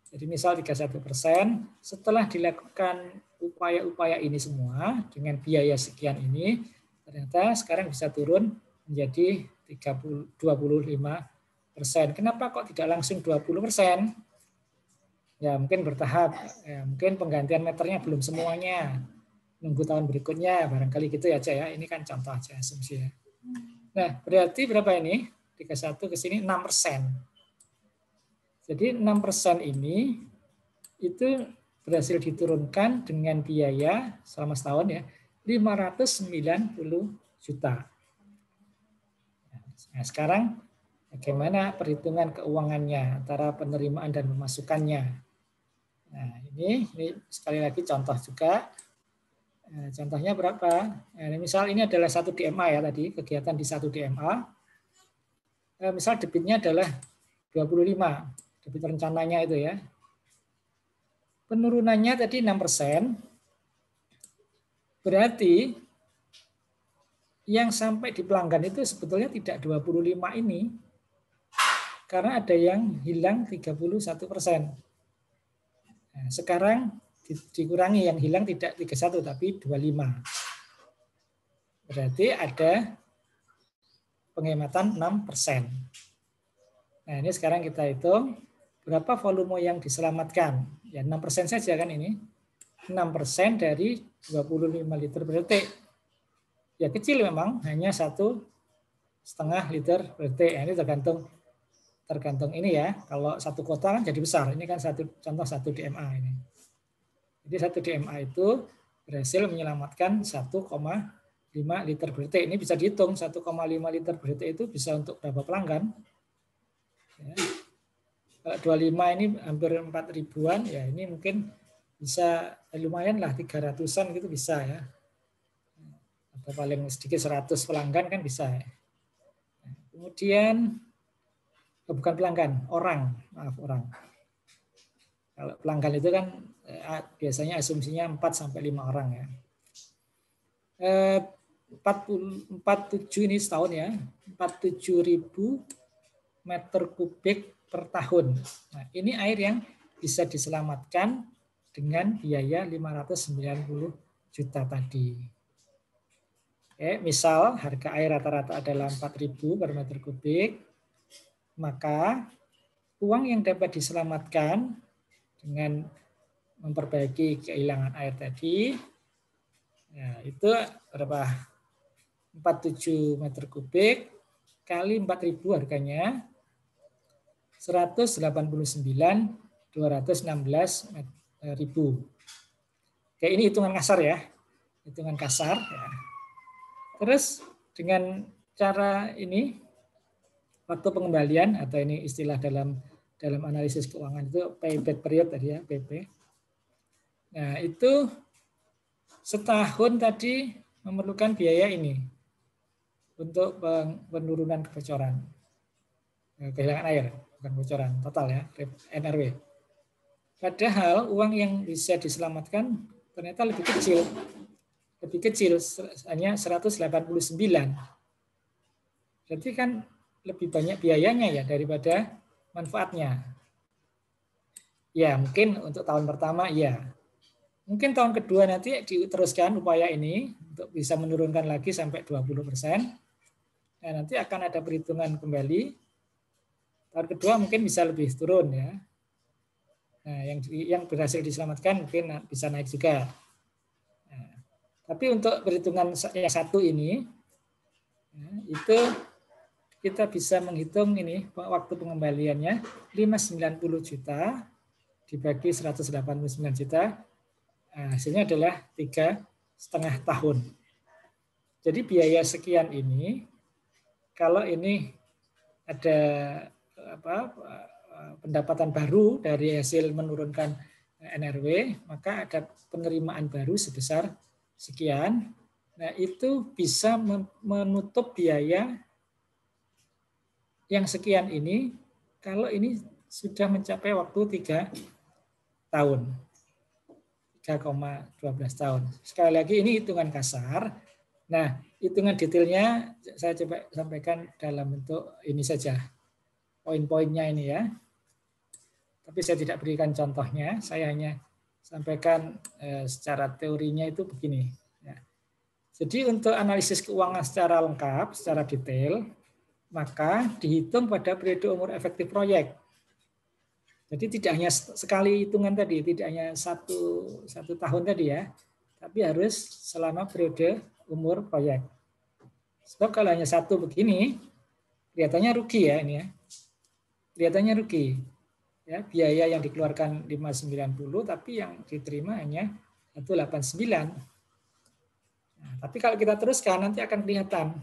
Jadi misal 31%, setelah dilakukan upaya-upaya ini semua dengan biaya sekian ini, ternyata sekarang bisa turun menjadi 25%. Kenapa kok tidak langsung 20%? Ya mungkin bertahap, ya, mungkin penggantian meternya belum semuanya, nunggu tahun berikutnya, barangkali gitu ya, ya. Ini kan contoh aja, asumsi ya. Nah, berarti berapa ini? 31 ke sini 6%. Jadi 6% ini itu berhasil diturunkan dengan biaya selama setahun ya 590 juta. Nah, sekarang bagaimana perhitungan keuangannya antara penerimaan dan pemasukannya? Nah, ini sekali lagi contoh juga. Contohnya berapa? Nah, misal ini adalah 1 DMA ya tadi, kegiatan di 1 DMA. Misal debitnya adalah 25, debit rencananya itu ya. Penurunannya tadi 6%, berarti yang sampai di pelanggan itu sebetulnya tidak 25 ini, karena ada yang hilang 31%. Nah, sekarang dikurangi, yang hilang tidak 31 tapi 25. Berarti ada penghematan 6%. Nah, ini sekarang kita hitung berapa volume yang diselamatkan. Ya 6% saja kan ini. 6% dari 25 liter per detik. Ya kecil memang, hanya 1,5 liter per detik. Ini tergantung ini ya. Kalau satu kota kan jadi besar. Ini kan contoh 1 DMA ini. Jadi 1 DMA itu berhasil menyelamatkan 1,5 liter per detik. Ini bisa dihitung 1,5 liter per detik itu bisa untuk berapa pelanggan? Ya. Kalau 25 ini hampir 4 ribuan, ya ini mungkin bisa lumayan lah 300-an gitu bisa ya. Atau paling sedikit 100 pelanggan kan bisa. Kemudian bukan pelanggan, orang. Kalau pelanggan itu kan biasanya asumsinya 4 sampai 5 orang ya. 47 ini setahun ya. 47.000 meter kubik per tahun. Nah, ini air yang bisa diselamatkan dengan biaya 590 juta tadi. Oke, misal harga air rata-rata adalah 4.000 per meter kubik, maka uang yang dapat diselamatkan dengan memperbaiki kehilangan air tadi, ya, itu berapa? 47 meter kubik kali 4.000 harganya 189.216 ribu. Oke, ini hitungan kasar ya. Hitungan kasar. Ya. Terus dengan cara ini, waktu pengembalian, atau ini istilah dalam analisis keuangan itu payback period tadi ya, PP. Nah, itu setahun tadi memerlukan biaya ini untuk penurunan kebocoran. Kehilangan air. Bukan bocoran total ya, NRW. Padahal uang yang bisa diselamatkan ternyata lebih kecil, hanya 189. Berarti kan lebih banyak biayanya ya daripada manfaatnya. Ya mungkin untuk tahun pertama ya. Mungkin tahun kedua nanti diteruskan upaya ini untuk bisa menurunkan lagi sampai 20%. Nah, nanti akan ada perhitungan kembali. Tahun kedua mungkin bisa lebih turun ya. Nah, yang berhasil diselamatkan mungkin bisa naik juga. Nah, tapi untuk perhitungan yang satu ini, ya, itu kita bisa menghitung ini waktu pengembaliannya 590 juta dibagi 189 juta, nah, hasilnya adalah 3,5 tahun. Jadi biaya sekian ini, kalau ini ada pendapatan baru dari hasil menurunkan NRW, maka ada penerimaan baru sebesar sekian. Nah, itu bisa menutup biaya yang sekian ini kalau ini sudah mencapai waktu 3 tahun. 3,12 tahun. Sekali lagi ini hitungan kasar. Nah, hitungan detailnya saya coba sampaikan dalam bentuk ini saja. Poin-poinnya ini ya. Tapi saya tidak berikan contohnya, saya hanya sampaikan secara teorinya itu begini. Ya. Jadi untuk analisis keuangan secara lengkap, secara detail, maka dihitung pada periode umur efektif proyek. Jadi tidak hanya sekali hitungan tadi, tidak hanya satu tahun tadi ya, tapi harus selama periode umur proyek. Sebab kalau hanya satu begini, kelihatannya rugi ya ini ya. Kelihatannya rugi. Ya, biaya yang dikeluarkan 590 tapi yang diterima hanya 189. Nah, tapi kalau kita teruskan nanti akan kelihatan.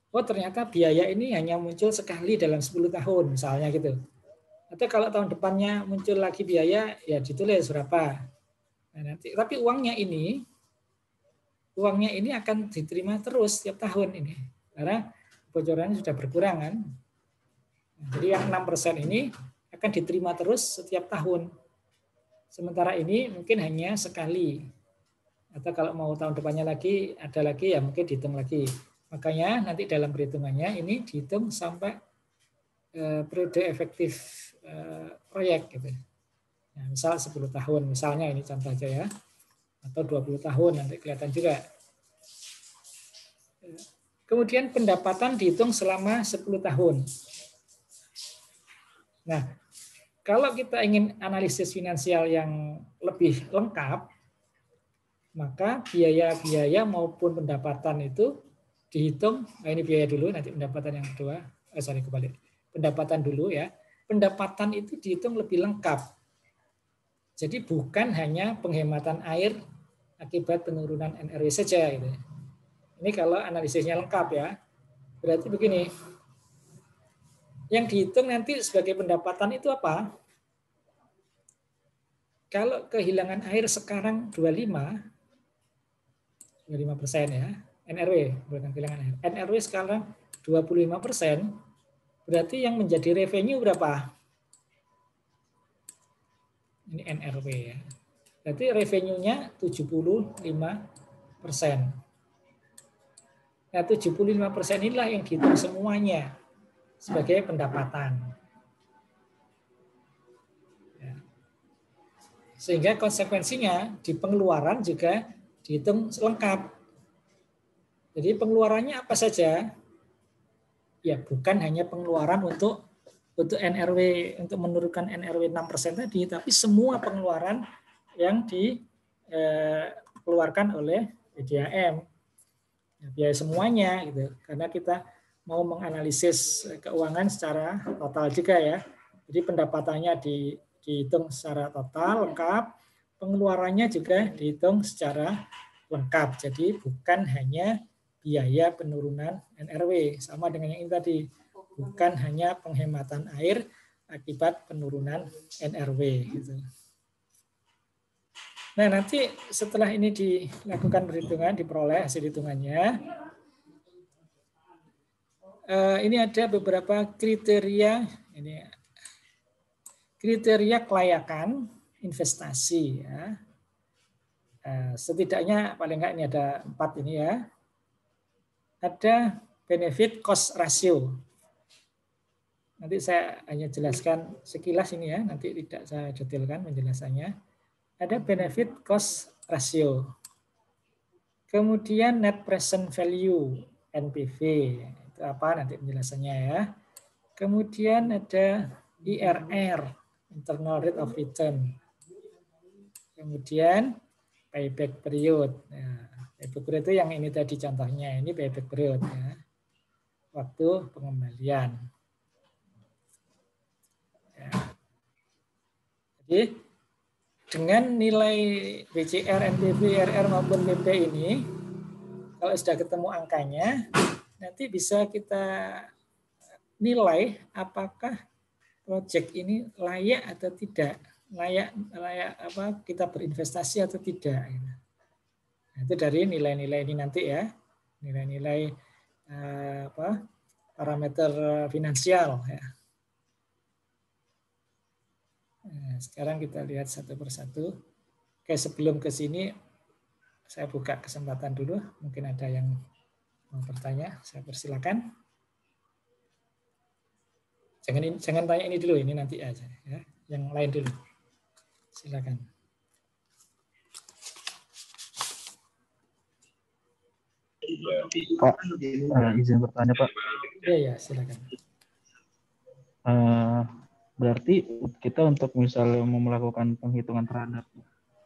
Oh, ternyata biaya ini hanya muncul sekali dalam 10 tahun misalnya gitu. Atau kalau tahun depannya muncul lagi biaya ya ditulis berapa. Nah, nanti tapi uangnya ini akan diterima terus setiap tahun ini. Karena bocorannya sudah berkurang kan. Nah, jadi yang 6% ini akan diterima terus setiap tahun. Sementara ini mungkin hanya sekali. Atau kalau mau tahun depannya lagi, ada lagi ya mungkin dihitung lagi Makanya nanti dalam perhitungannya ini dihitung sampai periode efektif proyek gitu. Nah, misal 10 tahun, misalnya ini contoh aja ya. Atau 20 tahun, nanti kelihatan juga. Kemudian pendapatan dihitung selama 10 tahun. Nah, kalau kita ingin analisis finansial yang lebih lengkap, maka biaya-biaya maupun pendapatan itu dihitung. Nah, ini biaya dulu, nanti pendapatan yang kedua. Kembali. Pendapatan dulu ya. Pendapatan itu dihitung lebih lengkap. Jadi bukan hanya penghematan air akibat penurunan NRW saja. Gitu. Ini kalau analisisnya lengkap ya. Berarti begini. Yang dihitung nanti sebagai pendapatan itu apa? Kalau kehilangan air sekarang 25% ya, NRW bukan kehilangan air. NRW sekarang 25%, berarti yang menjadi revenue berapa? Ini NRW ya. Berarti revenue-nya 75%. Nah, 75% inilah yang dihitung semuanya sebagai pendapatan. Sehingga konsekuensinya di pengeluaran juga dihitung lengkap. Jadi pengeluarannya apa saja? Ya bukan hanya pengeluaran untuk NRW, untuk menurunkan NRW 6% tadi, tapi semua pengeluaran yang dikeluarkan oleh PDAM. Ya, biaya semuanya gitu. Karena kita mau menganalisis keuangan secara total juga ya. Jadi pendapatannya dihitung secara total lengkap, pengeluarannya juga dihitung secara lengkap. Jadi bukan hanya biaya penurunan NRW, sama dengan yang ini tadi, bukan hanya penghematan air akibat penurunan NRW. Gitu. Nah nanti setelah ini dilakukan perhitungan, diperoleh hasil hitungannya, ini ada beberapa kriteria, ini kriteria kelayakan investasi ya. Setidaknya paling enggak ini ada 4 ini ya. Ada benefit cost ratio. Nanti saya hanya jelaskan sekilas ini ya, nanti tidak saya detailkan penjelasannya. Ada benefit cost ratio. Kemudian net present value NPV. Itu apa nanti penjelasannya ya. Kemudian ada IRR, internal rate of return. Kemudian payback period. Nah, payback period itu yang ini tadi contohnya, ini payback period ya. Waktu pengembalian. Ya. Jadi dengan nilai BCR, NPV, IRR maupun PP ini, kalau sudah ketemu angkanya, nanti bisa kita nilai apakah proyek ini layak atau tidak, layak apa kita berinvestasi atau tidak. Nah, itu dari nilai-nilai ini nanti ya, nilai-nilai parameter finansial ya. Nah, sekarang kita lihat satu persatu. Oke, sebelum ke sini saya buka kesempatan dulu, mungkin ada yang mau bertanya, saya persilakan. Jangan tanya ini dulu, ini nanti aja ya. Yang lain dulu. Silakan. Pak, izin bertanya Pak. Iya, silakan. Berarti kita untuk misalnya mau melakukan penghitungan terhadap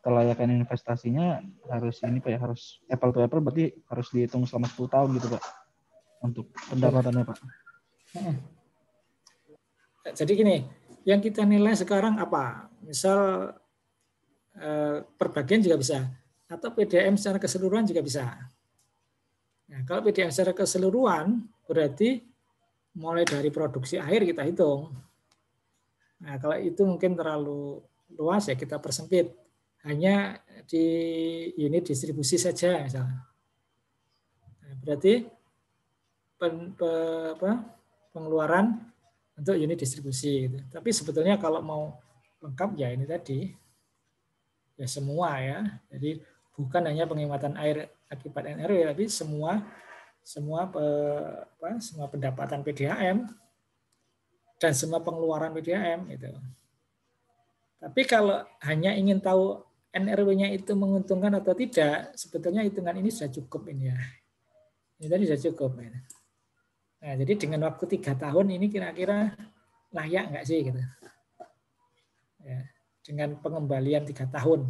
kelayakan investasinya harus ini Pak ya, harus apple to apple, berarti harus dihitung selama 10 tahun gitu Pak untuk pendapatannya Pak. Jadi gini, yang kita nilai sekarang apa? Misal perbagian juga bisa, atau PDAM secara keseluruhan juga bisa. Nah, kalau PDAM secara keseluruhan berarti mulai dari produksi air kita hitung. Nah, kalau itu mungkin terlalu luas ya kita persempit. Hanya di unit distribusi saja misalnya. Nah, berarti pengeluaran untuk unit distribusi. Gitu. Tapi sebetulnya kalau mau lengkap ya ini tadi, ya semua ya. Jadi bukan hanya penghematan air akibat NRW, tapi semua semua semua pendapatan PDAM dan semua pengeluaran PDAM gitu. Tapi kalau hanya ingin tahu NRW-nya itu menguntungkan atau tidak, sebetulnya hitungan ini sudah cukup ini ya. Ini tadi sudah cukup. Ya. Nah, jadi dengan waktu 3 tahun ini kira-kira layak nggak sih gitu? Ya, dengan pengembalian 3 tahun.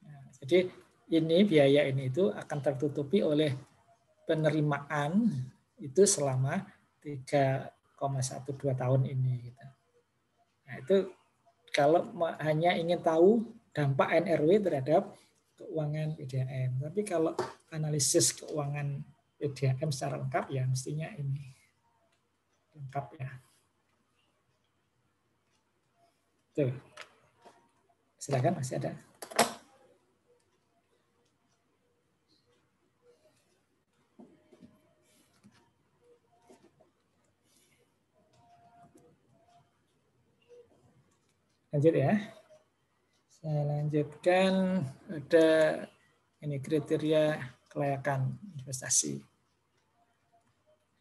Nah, jadi ini biaya ini itu akan tertutupi oleh penerimaan itu selama 3,12 tahun ini. Gitu. Nah, itu kalau hanya ingin tahu dampak NRW terhadap keuangan PDAM. Tapi kalau analisis keuangan PDAM secara lengkap ya mestinya ini lengkap ya. Tuh. Silakan masih ada. Lanjut ya. Saya lanjutkan, ada ini kriteria kelayakan investasi.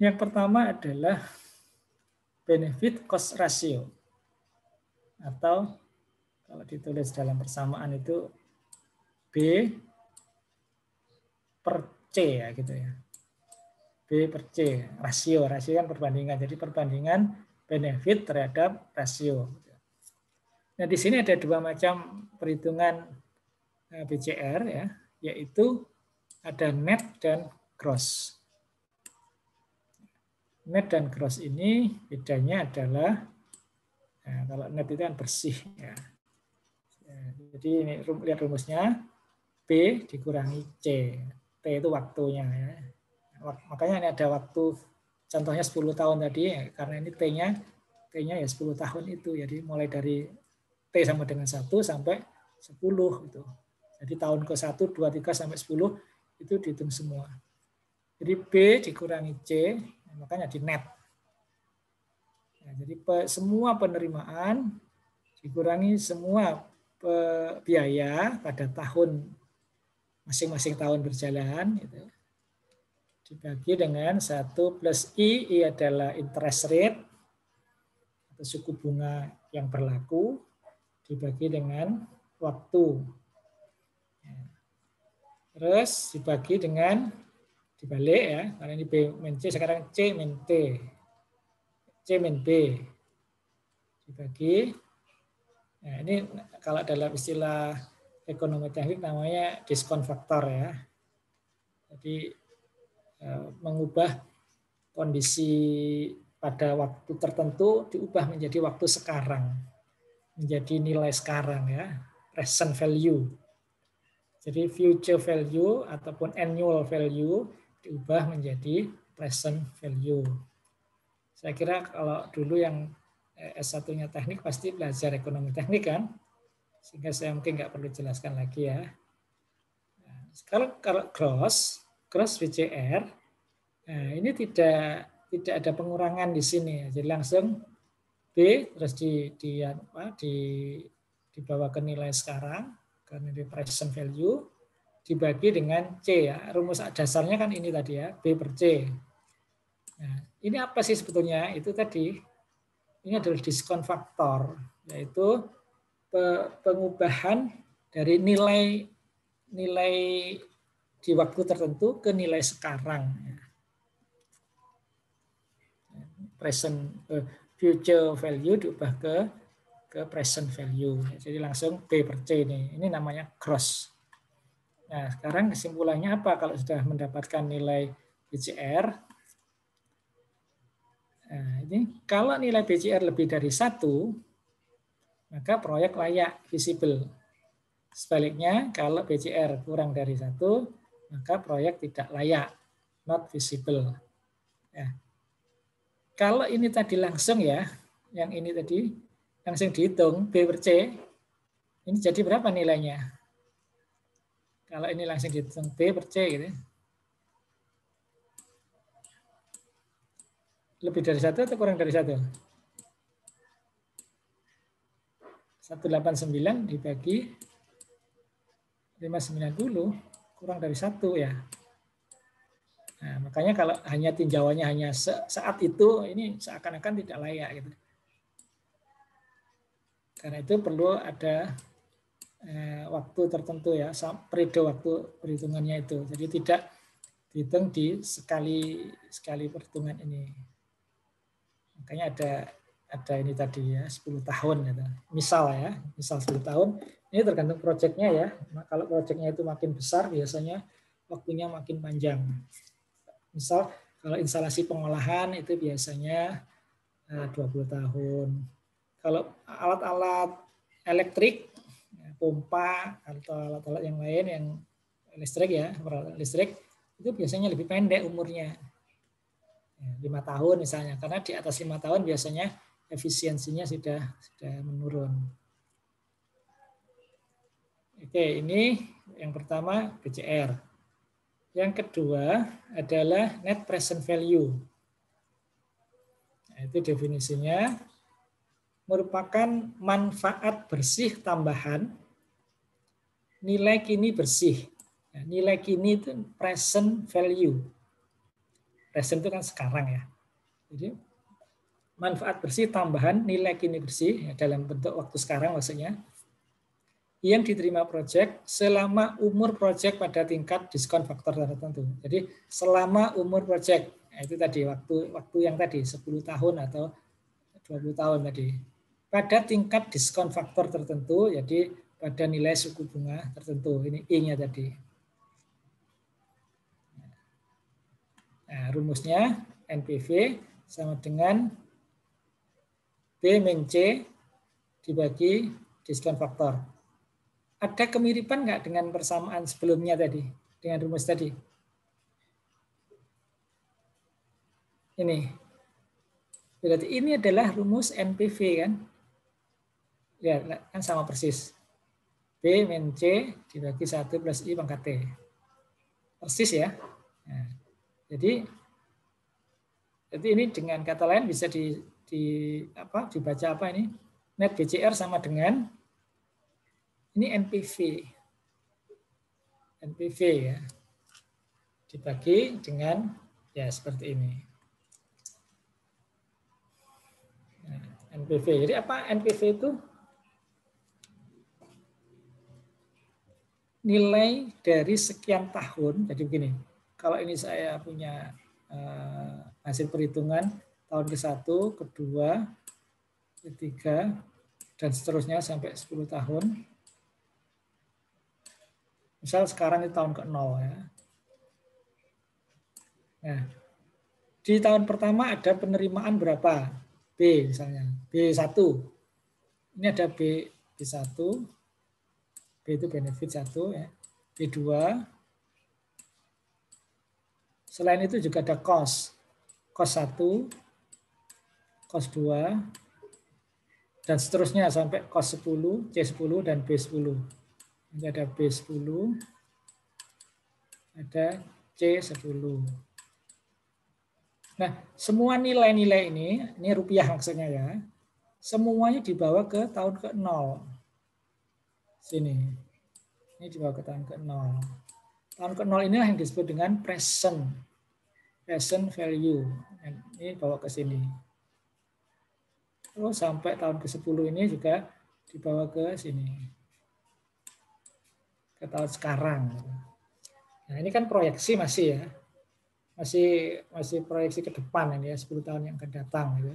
Yang pertama adalah benefit cost ratio. Atau kalau ditulis dalam persamaan itu B per C ya gitu ya. B per C, rasio kan perbandingan. Jadi perbandingan benefit terhadap rasio. Nah, di sini ada dua macam perhitungan BCR ya, yaitu ada net dan gross. Net dan gross ini bedanya adalah nah, kalau net itu kan bersih ya. Jadi ini lihat rumusnya B dikurangi C. T itu waktunya ya. Makanya ini ada waktu contohnya 10 tahun tadi ya, karena ini T-nya ya 10 tahun itu. Jadi mulai dari T sama dengan 1 sampai 10 gitu. Jadi tahun ke-1, 2, 3 sampai 10 itu dihitung semua. Jadi B dikurangi C, makanya di net. Nah, jadi semua penerimaan dikurangi semua biaya pada tahun masing-masing tahun berjalan gitu. Dibagi dengan 1 plus I adalah interest rate atau suku bunga yang berlaku dibagi dengan waktu. Terus dibagi dengan dibalik ya, karena ini B min C, sekarang C min T. C min B. Dibagi. Nah, ini kalau dalam istilah ekonomi teknik namanya diskon faktor ya. Jadi mengubah kondisi pada waktu tertentu diubah menjadi waktu sekarang. Menjadi nilai sekarang ya, present value. Jadi future value ataupun annual value diubah menjadi present value. Saya kira kalau dulu yang S1-nya teknik pasti belajar ekonomi teknik kan, sehingga saya mungkin nggak perlu jelaskan lagi ya. Kalau gross BCR, nah ini tidak ada pengurangan di sini, jadi langsung B terus dibawa ke nilai sekarang, ke nilai present value, dibagi dengan C ya. Rumus dasarnya kan ini tadi ya, B per C. Nah, ini apa sih sebetulnya? Itu tadi, ini adalah diskon faktor, yaitu pengubahan dari nilai di waktu tertentu ke nilai sekarang. Present future value diubah ke present value. Jadi langsung B per C ini. Ini namanya gross. Nah, sekarang kesimpulannya apa kalau sudah mendapatkan nilai BCR? Nah, ini kalau nilai BCR lebih dari 1, maka proyek layak, visible. Sebaliknya, kalau BCR kurang dari 1, maka proyek tidak layak, not visible. Ya. Kalau ini tadi langsung ya, yang ini tadi langsung dihitung B per C, ini jadi berapa nilainya? Kalau ini langsung dihitung B per C gitu. Lebih dari 1 atau kurang dari 1? 189 dibagi 590 kurang dari 1 ya. Nah, makanya kalau hanya tinjauannya hanya saat itu, ini seakan-akan tidak layak gitu. Karena itu perlu ada waktu tertentu ya, periode waktu perhitungannya itu. Jadi tidak dihitung di sekali perhitungan ini. Makanya ada ini tadi ya, 10 tahun gitu. Misal 10 tahun. Ini tergantung proyeknya ya. Nah, kalau proyeknya itu makin besar biasanya waktunya makin panjang. Misal kalau instalasi pengolahan itu biasanya 20 tahun. Kalau alat-alat elektrik, pompa atau alat-alat yang lain yang listrik ya, listrik itu biasanya lebih pendek umurnya. 5 tahun misalnya, karena di atas 5 tahun biasanya efisiensinya sudah menurun. Oke, ini yang pertama BCR. Yang kedua adalah net present value. Nah, itu definisinya merupakan manfaat bersih tambahan nilai kini bersih. Nah, nilai kini itu present value. Present itu kan sekarang ya. Jadi manfaat bersih tambahan nilai kini bersih ya, dalam bentuk waktu sekarang maksudnya yang diterima proyek selama umur proyek pada tingkat diskon faktor tertentu. Jadi selama umur proyek, nah itu tadi waktu yang tadi 10 tahun atau 20 tahun tadi. Pada tingkat diskon faktor tertentu, jadi pada nilai suku bunga tertentu. Ini I-nya tadi. Nah, rumusnya NPV sama dengan B-C dibagi diskon faktor. Ada kemiripan nggak dengan persamaan sebelumnya tadi, dengan rumus tadi? Ini. Berarti ini adalah rumus NPV kan? Ya, kan sama persis. B min C dibagi 1 plus I pangkat T. Persis ya. Nah, jadi ini dengan kata lain bisa dibaca apa ini? Net BCR sama dengan ini NPV. NPV ya. Dibagi dengan ya seperti ini. Nah, NPV. Jadi apa NPV itu? Nilai dari sekian tahun. Jadi begini, kalau ini saya punya hasil perhitungan tahun ke-1, ke-2, ke-3, dan seterusnya sampai 10 tahun. Misal sekarang ini tahun ke-0 ya. Nah, di tahun pertama ada penerimaan berapa? B misalnya, B1. Ini ada B1, B itu benefit 1 ya. B2. Selain itu juga ada cost. Cost 1, cost 2, dan seterusnya sampai cost 10, C10 dan B10. Ini ada B10, ada C10. Nah, semua nilai-nilai ini rupiah maksudnya ya, semuanya dibawa ke tahun ke-0. Sini. Ini dibawa ke tahun ke-0. Tahun ke-0 inilah yang disebut dengan present value. Ini bawa ke sini. Terus sampai tahun ke-10 ini juga dibawa ke sini. Ke tahun sekarang. Nah, ini kan proyeksi masih ya. Masih proyeksi ke depan ini ya, 10 tahun yang akan datang gitu.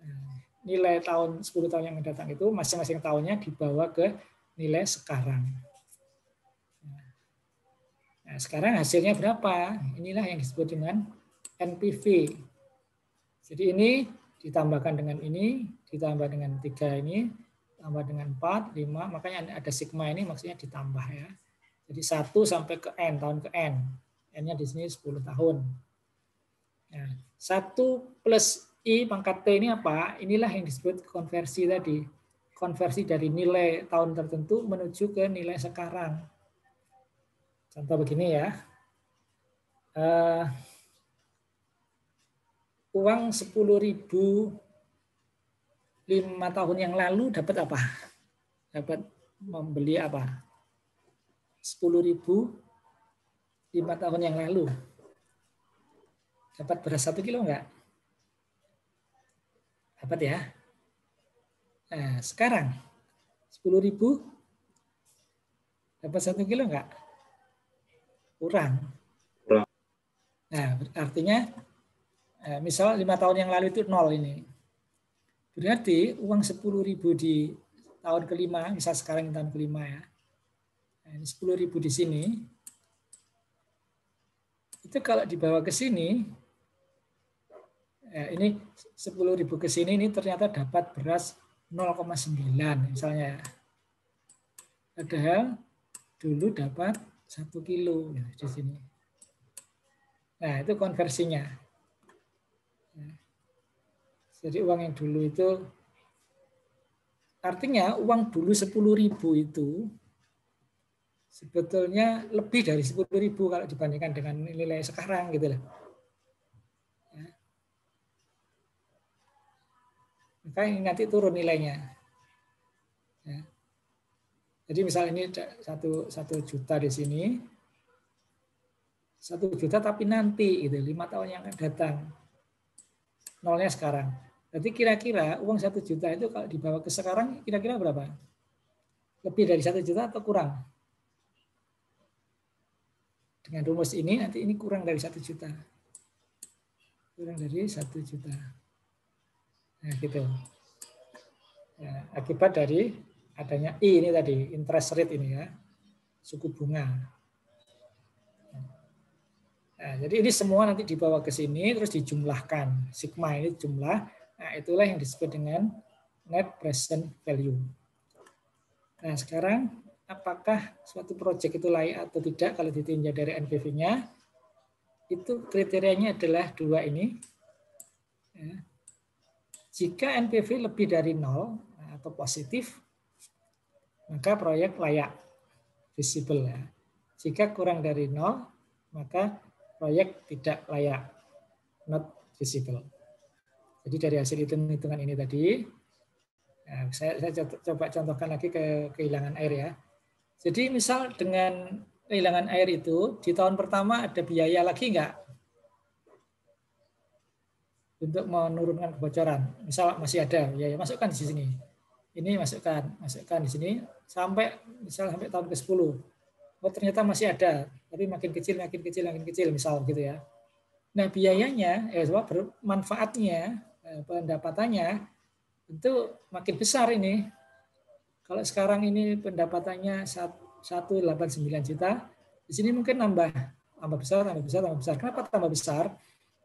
Nah, nilai tahun 10 tahun yang akan datang itu masing-masing tahunnya dibawa ke nilai sekarang. Nah, sekarang hasilnya berapa? Inilah yang disebut dengan NPV. Jadi ini ditambahkan dengan ini, ditambah dengan 3 ini, tambah dengan 4, 5, makanya ada sigma ini maksudnya ditambah ya. Jadi 1 sampai ke N, tahun ke N. N-nya di sini 10 tahun. Nah, 1 plus I pangkat T ini apa? Inilah yang disebut konversi tadi. Konversi dari nilai tahun tertentu menuju ke nilai sekarang. Contoh begini ya. Uang 10.000 5 tahun yang lalu dapat apa? Dapat membeli apa? 10.000 5 tahun yang lalu. Dapat beras 1 kilo enggak? Dapat ya. Nah, sekarang 10.000 dapat 1 kilo enggak? Kurang. Nah, artinya misal 5 tahun yang lalu itu 0 ini. Berarti uang 10.000 di tahun kelima, misal sekarang tahun kelima ya. Nah, ini 10.000 di sini. Itu kalau dibawa ke sini, ini 10.000 ke sini, ini ternyata dapat beras 0,9 misalnya. Padahal dulu dapat 1 kilo ya, di sini. Nah, itu konversinya. Jadi uang yang dulu itu, artinya uang dulu 10.000 itu sebetulnya lebih dari 10.000 kalau dibandingkan dengan nilai sekarang gitu loh. Ya. Maka ini nanti turun nilainya. Ya. Jadi misalnya ini 1 juta di sini, 1 juta tapi nanti gitu, 5 tahun yang akan datang. Nolnya sekarang. Jadi kira-kira uang 1 juta itu kalau dibawa ke sekarang kira-kira berapa? Lebih dari 1 juta atau kurang? Dengan rumus ini nanti ini kurang dari 1 juta. Kurang dari 1 juta. Nah gitu. Ya, akibat dari adanya I ini tadi, interest rate ini ya, suku bunga. Nah, jadi ini semua nanti dibawa ke sini terus dijumlahkan. Sigma ini jumlah. Nah, itulah yang disebut dengan net present value. Nah, sekarang apakah suatu proyek itu layak atau tidak kalau ditinjau dari NPV-nya? Itu kriterianya adalah 2 ini. Ya. Jika NPV lebih dari 0 atau positif, maka proyek layak, visible ya. Jika kurang dari 0, maka proyek tidak layak, not visible. Jadi dari hasil hitung-hitungan ini tadi, nah, saya coba contohkan lagi ke kehilangan air ya. Jadi misal dengan kehilangan air itu, di tahun pertama ada biaya lagi enggak? Untuk menurunkan kebocoran. Misal masih ada biaya, masukkan di sini. Ini masukkan di sini sampai misal sampai tahun ke-10. Oh ternyata masih ada, tapi makin kecil misal gitu ya. Nah biayanya, manfaatnya, pendapatannya itu makin besar ini. Kalau sekarang ini pendapatannya 189 juta, di sini mungkin tambah besar. Kenapa tambah besar?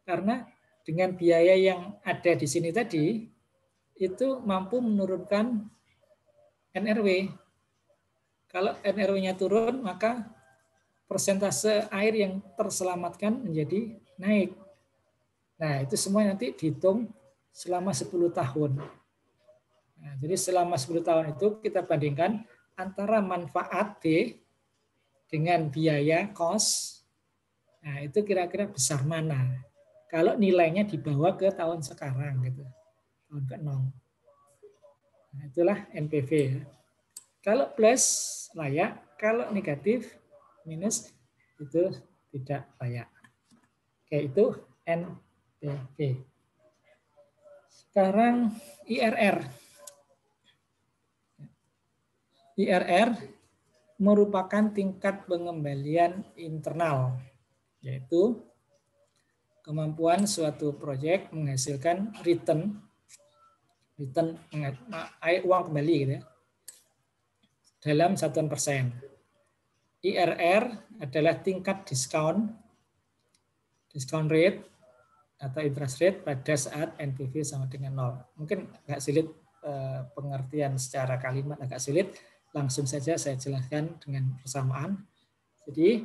Karena dengan biaya yang ada di sini tadi, itu mampu menurunkan NRW. Kalau NRW-nya turun, maka persentase air yang terselamatkan menjadi naik. Nah, itu semua nanti dihitung selama 10 tahun. Nah, jadi selama 10 tahun itu kita bandingkan antara manfaat D dengan biaya cost. Nah, itu kira-kira besar mana? Kalau nilainya dibawa ke tahun sekarang gitu. Tahun ke-0. Nah, itulah NPV ya. Kalau plus layak, kalau negatif minus itu tidak layak. Oke, itu NPV. Sekarang IRR. IRR merupakan tingkat pengembalian internal, yaitu kemampuan suatu proyek menghasilkan return uang kembali gitu ya, dalam satuan persen. IRR adalah tingkat discount rate atau interest rate pada saat NPV sama dengan 0. Mungkin agak sulit pengertian secara kalimat, agak sulit. Langsung saja saya jelaskan dengan persamaan. Jadi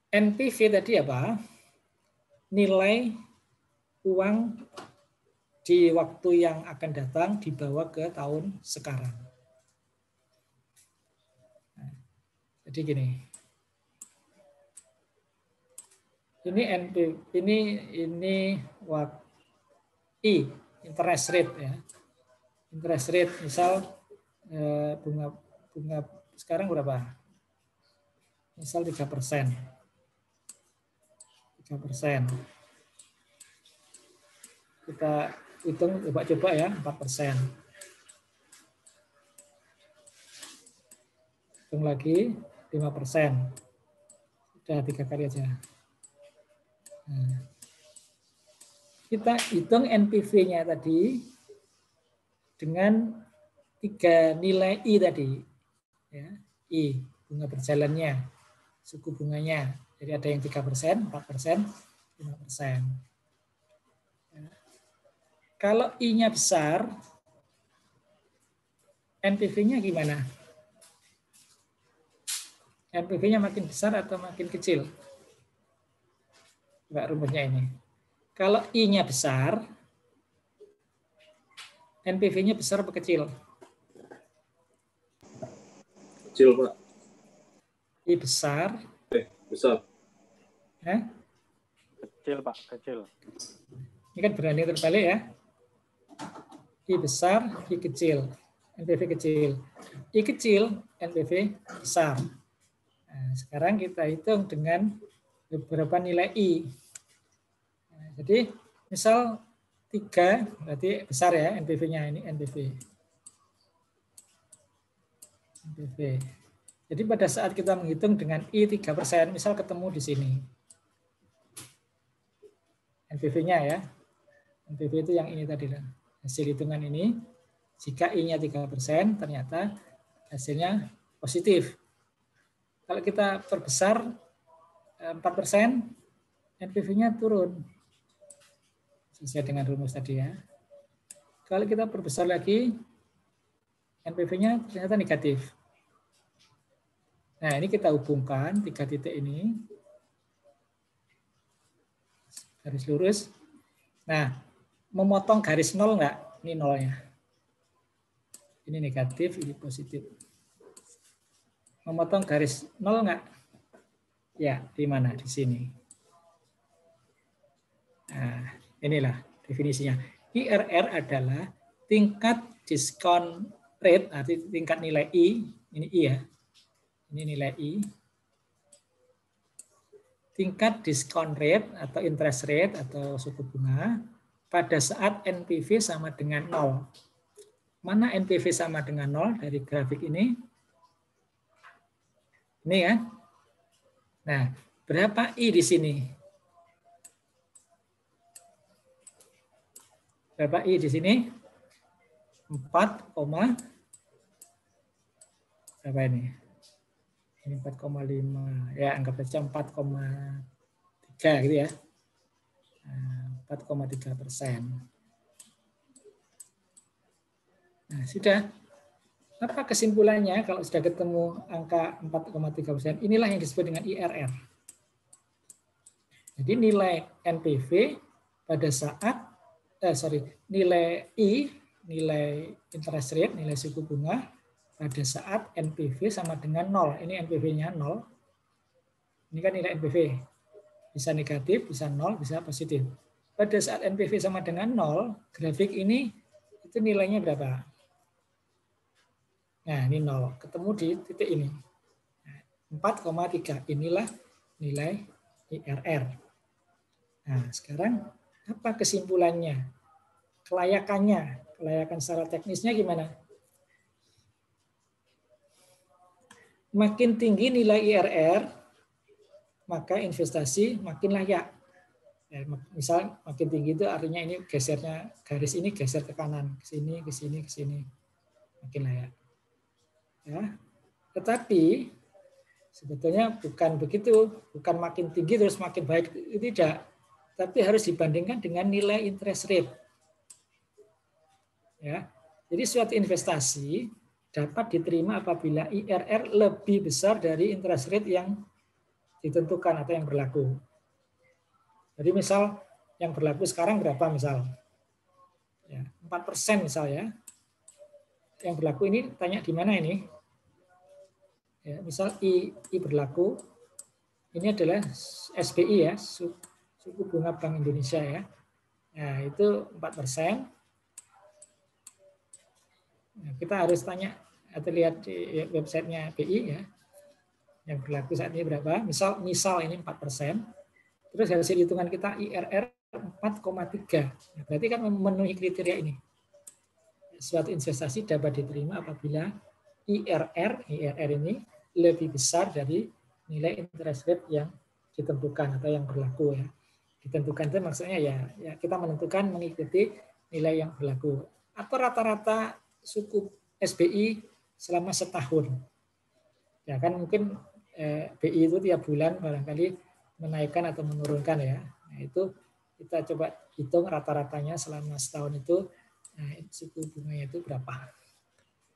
NPV tadi apa? Nilai uang di waktu yang akan datang dibawa ke tahun sekarang. Nah, jadi gini. Ini NPV, ini interest rate ya. Interest rate misal bunga sekarang berapa? Misal 3%. 3%. Kita hitung coba-coba ya, 4%. Hitung lagi 5%. Sudah 3 kali aja. Nah, kita hitung NPV-nya tadi dengan 3 nilai I tadi. Ya, I, bunga berjalannya, suku bunganya. Jadi ada yang 3%, 4%, 5%. Ya. Kalau I-nya besar, NPV-nya gimana? NPV-nya makin besar atau makin kecil? Coba rumusnya ini. Kalau I-nya besar, NPV-nya besar atau kecil? Kecil, Pak. I besar. Besar. Kecil, Pak. Kecil. Ini kan berani terbalik ya. I besar, I kecil. NPV kecil. I kecil, NPV besar. Nah, sekarang kita hitung dengan beberapa nilai I. Nah, jadi misal 3, berarti besar ya NPV-nya ini NPV. NPV. Jadi pada saat kita menghitung dengan I 3%, misal ketemu di sini. NPV-nya ya. NPV itu yang ini tadi. Hasil hitungan ini, jika I-nya 3%, ternyata hasilnya positif. Kalau kita perbesar 4%, NPV-nya turun. Sesuai dengan rumus tadi ya. Kalau kita perbesar lagi, NPV-nya ternyata negatif. Nah, ini kita hubungkan 3 titik ini. Garis lurus. Nah, memotong garis nol enggak? Ini nolnya. Ini negatif, ini positif. Memotong garis nol enggak? Ya, di mana? Di sini. Nah, inilah definisinya. IRR adalah tingkat diskon rate, arti tingkat nilai I, ini I ya. Ini nilai I. Tingkat diskon rate atau interest rate atau suku bunga pada saat NPV sama dengan 0. Mana NPV sama dengan 0 dari grafik ini? Ini kan? Nah, berapa I di sini? Berapa I di sini? 4, berapa ini? Ini 4,5. Ya, anggap saja 4,3 gitu ya. 4,3%. Nah, sudah. Apa kesimpulannya kalau sudah ketemu angka 4,3%? Inilah yang disebut dengan IRR. Jadi nilai NPV pada saat nilai I, nilai interest rate, nilai suku bunga pada saat NPV sama dengan 0. Ini NPV-nya 0. Ini kan nilai NPV. Bisa negatif, bisa 0, bisa positif. Pada saat NPV sama dengan 0, grafik ini itu nilainya berapa? Nah, ini 0. Ketemu di titik ini. 4,3. Inilah nilai IRR. Nah, sekarang apa kesimpulannya? Kelayakannya. Kelayakan secara teknisnya gimana? Makin tinggi nilai IRR, maka investasi makin layak. Ya, misal makin tinggi itu artinya ini gesernya, garis ini geser ke kanan, ke sini, ke sini, ke sini. Makin layak. Ya. Tetapi sebetulnya bukan begitu, bukan makin tinggi terus makin baik, tidak. Tapi harus dibandingkan dengan nilai interest rate. Ya. Jadi suatu investasi dapat diterima apabila IRR lebih besar dari interest rate yang ditentukan atau yang berlaku. Jadi misal yang berlaku sekarang berapa misal? Ya, 4% misal ya. Yang berlaku ini tanya di mana ini? Ya, misal I berlaku, ini adalah SBI ya, suku bunga Bank Indonesia ya. Nah, itu 4%. Nah, kita harus tanya atau lihat di websitenya BI ya. Yang berlaku saat ini berapa? Misal ini 4%. Terus hasil hitungan kita IRR 4,3. Nah, berarti kan memenuhi kriteria ini. Suatu investasi dapat diterima apabila IRR ini lebih besar dari nilai interest rate yang ditentukan atau yang berlaku ya. Ditentukan itu maksudnya ya kita menentukan mengikuti nilai yang berlaku. Atau rata-rata suku SBI selama setahun. Ya kan mungkin BI itu tiap bulan barangkali menaikkan atau menurunkan ya. Nah, itu kita coba hitung rata-ratanya selama setahun itu suku bunganya itu berapa.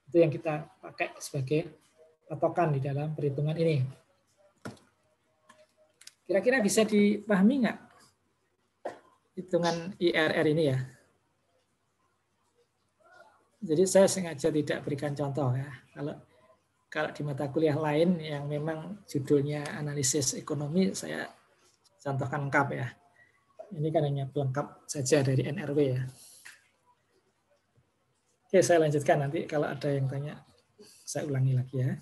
Itu yang kita pakai sebagai patokan di dalam perhitungan ini. Kira-kira bisa dipahami nggak hitungan IRR ini ya? Jadi saya sengaja tidak berikan contoh ya. Kalau di mata kuliah lain yang memang judulnya analisis ekonomi, saya contohkan lengkap ya. Ini kan hanya pelengkap saja dari NRW ya. Oke, saya lanjutkan nanti kalau ada yang tanya, saya ulangi lagi ya.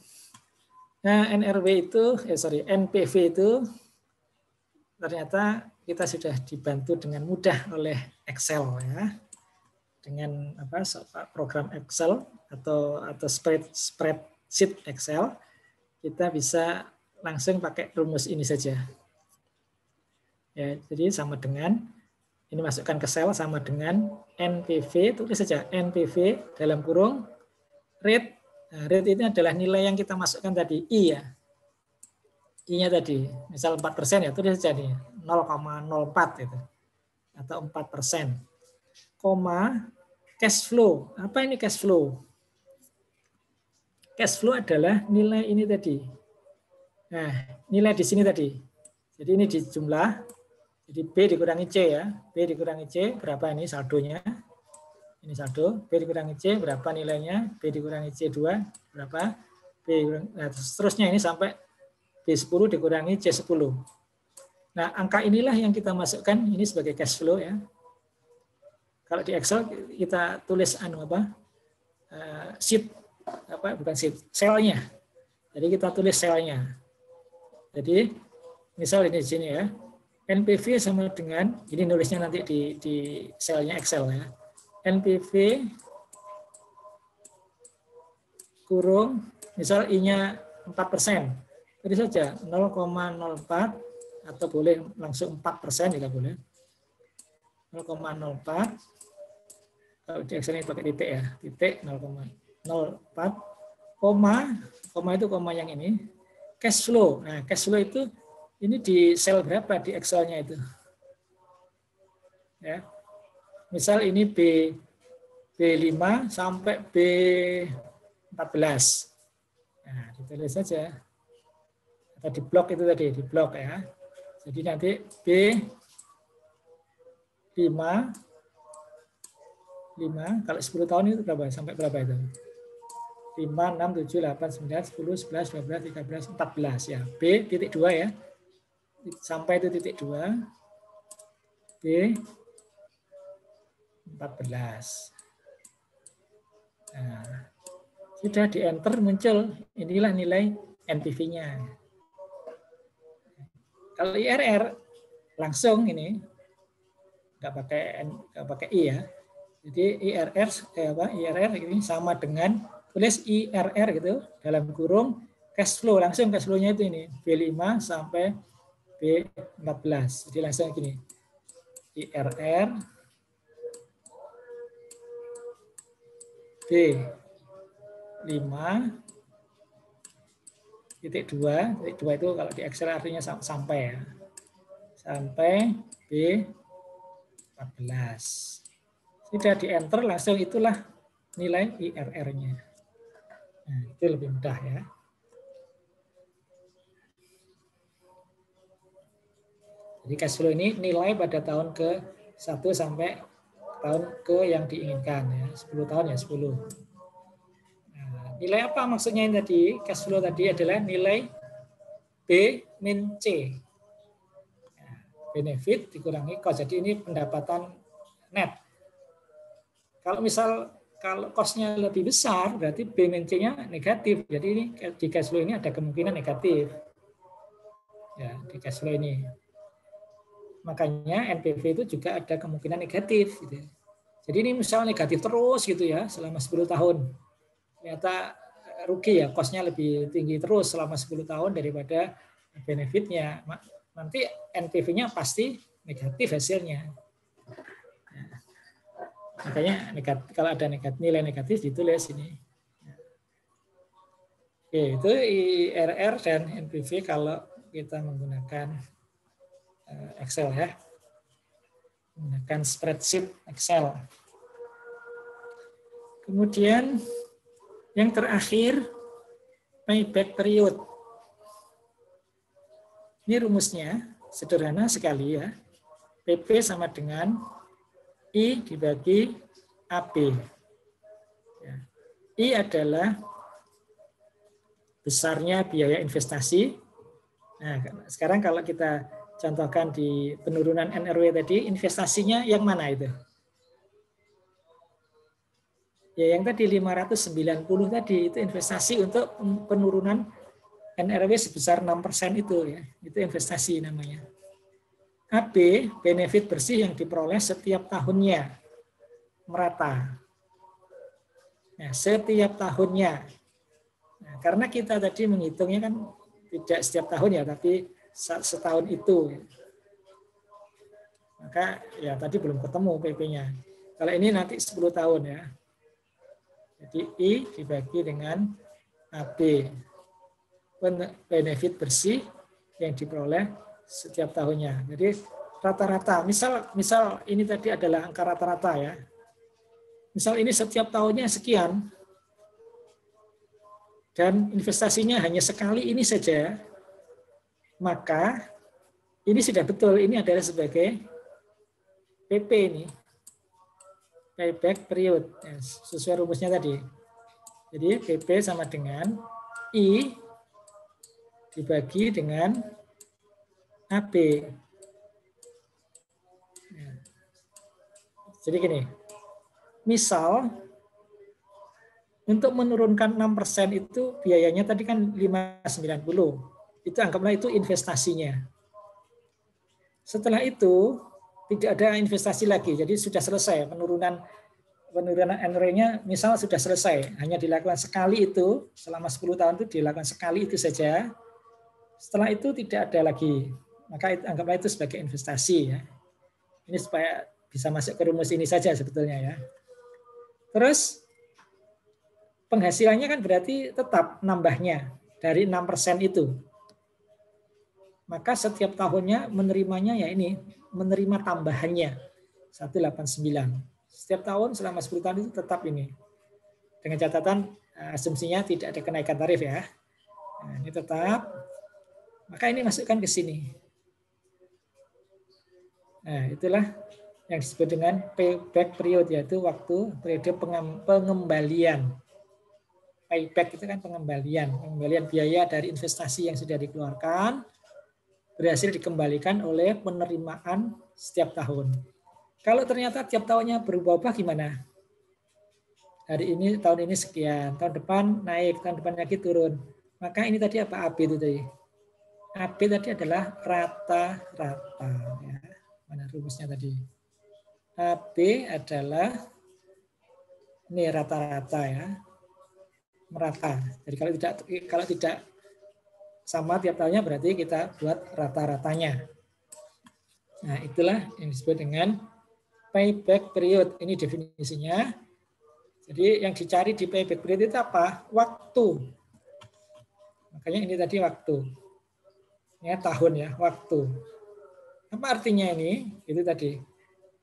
Nah, NPV itu ternyata kita sudah dibantu dengan mudah oleh Excel ya. Dengan program Excel atau spreadsheet Excel, kita bisa langsung pakai rumus ini saja. Ya, jadi sama dengan ini masukkan ke sel sama dengan NPV, tulis saja NPV dalam kurung rate. Nah, rate ini adalah nilai yang kita masukkan tadi I ya. I-nya tadi, misal 4% ya, tulis saja nih 0,04 itu atau 4%. Koma cash flow. Apa ini cash flow? Cash flow adalah nilai ini tadi. Nah, nilai di sini tadi. Jadi ini di jumlah. Jadi B dikurangi C ya. B dikurangi C berapa ini saldonya? Ini saldo. B dikurangi C berapa nilainya? B dikurangi C2 berapa? Nah, seterusnya ini sampai B10 dikurangi C10. Nah, angka inilah yang kita masukkan ini sebagai cash flow ya. Kalau di Excel kita tulis sheet bukan sheet, selnya. Jadi kita tulis selnya. Jadi misal ini di sini ya. NPV sama dengan, ini nulisnya nanti di selnya Excel ya. NPV kurung, misal I-nya 4%. Jadi saja 0,04 atau boleh langsung 4% juga boleh. 0,04. Kalau di Excel ini pakai titik ya, titik 0,04. Koma itu koma yang ini. Cash flow. Nah, cash flow itu ini di sel berapa di Excel-nya itu? Ya. Misal ini B5 sampai B14. Nah, ditulis saja. Atau di blok itu tadi, di blok ya. Jadi nanti B5 kalau 10 tahun itu berapa? Sampai berapa itu? 5, 6, 7, 8, 9, 10, 11, 12, 13, 14 ya. B titik 2 ya. Sampai itu titik 2. B 14. Nah, sudah di enter muncul inilah nilai NPV-nya. Kalau IRR langsung ini nggak pakai I ya. Jadi IRR ini sama dengan tulis IRR gitu dalam kurung cash flow, langsung cash flow-nya itu ini B5 sampai B14. Jadi langsung gini. IRR B5 titik 2 itu kalau di Excel artinya sampai ya. Sampai B14. Sudah di enter langsung itulah nilai IRR-nya. Nah, itu lebih mudah ya. Jadi cash flow ini nilai pada tahun ke-1 sampai tahun ke yang diinginkan ya. 10 tahun ya 10. Nah, nilai apa maksudnya ini tadi? Cash flow tadi adalah nilai B min C. Nah, benefit dikurangi cost. Jadi ini pendapatan net. Kalau misal Kalau cost-nya lebih besar, berarti B-C-nya negatif. Jadi ini di cash flow ini ada kemungkinan negatif. Ya, di cash flow ini. Makanya NPV itu juga ada kemungkinan negatif. Gitu. Jadi ini misalnya negatif terus gitu ya, selama 10 tahun. Ternyata rugi ya, cost-nya lebih tinggi terus selama 10 tahun daripada benefitnya. Nanti NPV-nya pasti negatif hasilnya. Makanya negatif, kalau ada nilai negatif ditulis ini. Oke, itu IRR dan NPV kalau kita menggunakan Excel ya. Menggunakan spreadsheet Excel. Kemudian yang terakhir payback period. Ini rumusnya sederhana sekali ya. PP sama dengan I dibagi AB. Ya. I adalah besarnya biaya investasi. Nah, sekarang kalau kita contohkan di penurunan NRW tadi, investasinya yang mana itu? Ya, yang tadi 590 tadi, itu investasi untuk penurunan NRW sebesar 6% itu ya. Itu investasi namanya. AB, benefit bersih yang diperoleh setiap tahunnya. Merata. Nah, setiap tahunnya. Nah, karena kita tadi menghitungnya kan tidak setiap tahun ya, tapi setahun itu. Maka ya tadi belum ketemu PP-nya. Kalau ini nanti 10 tahun ya. Jadi I dibagi dengan AB. Benefit bersih yang diperoleh setiap tahunnya. Jadi rata-rata, misal ini tadi adalah angka rata-rata ya. Misal ini setiap tahunnya sekian, dan investasinya hanya sekali ini saja, maka ini sudah betul, ini adalah sebagai PP ini. Payback period, ya, sesuai rumusnya tadi. Jadi PP sama dengan I dibagi dengan AB. Ya. Jadi gini, misal untuk menurunkan 6% itu biayanya tadi kan 590. Itu anggaplah itu investasinya. Setelah itu tidak ada investasi lagi, jadi sudah selesai penurunan NRW-nya misal sudah selesai, hanya dilakukan sekali itu, selama 10 tahun itu dilakukan sekali itu saja. Setelah itu tidak ada lagi. Maka anggaplah itu sebagai investasi ya. Ini supaya bisa masuk ke rumus ini saja sebetulnya ya. Terus penghasilannya kan berarti tetap nambahnya dari 6% itu. Maka setiap tahunnya menerimanya ya ini, menerima tambahannya 189. Setiap tahun selama 10 tahun itu tetap ini. Dengan catatan asumsinya tidak ada kenaikan tarif ya. Nah, ini tetap. Maka ini masukkan ke sini. Nah, itulah yang disebut dengan payback period, yaitu waktu periode pengembalian. Payback itu kan pengembalian biaya dari investasi yang sudah dikeluarkan berhasil dikembalikan oleh penerimaan setiap tahun. Kalau ternyata tiap tahunnya berubah-ubah gimana? Hari ini, tahun ini sekian, tahun depan naik, tahun depan lagi turun. Maka ini tadi apa? AB itu tadi. AB tadi adalah rata-rata. Ya. Mana rumusnya tadi? AB adalah ini rata-rata ya, merata. Jadi kalau tidak sama tiap tahunnya berarti kita buat rata-ratanya. Nah, itulah yang disebut dengan payback period. Ini definisinya. Jadi yang dicari di payback period itu apa? Waktu. Makanya ini tadi waktu. Ya, tahun ya, waktu. Apa artinya ini? Itu tadi.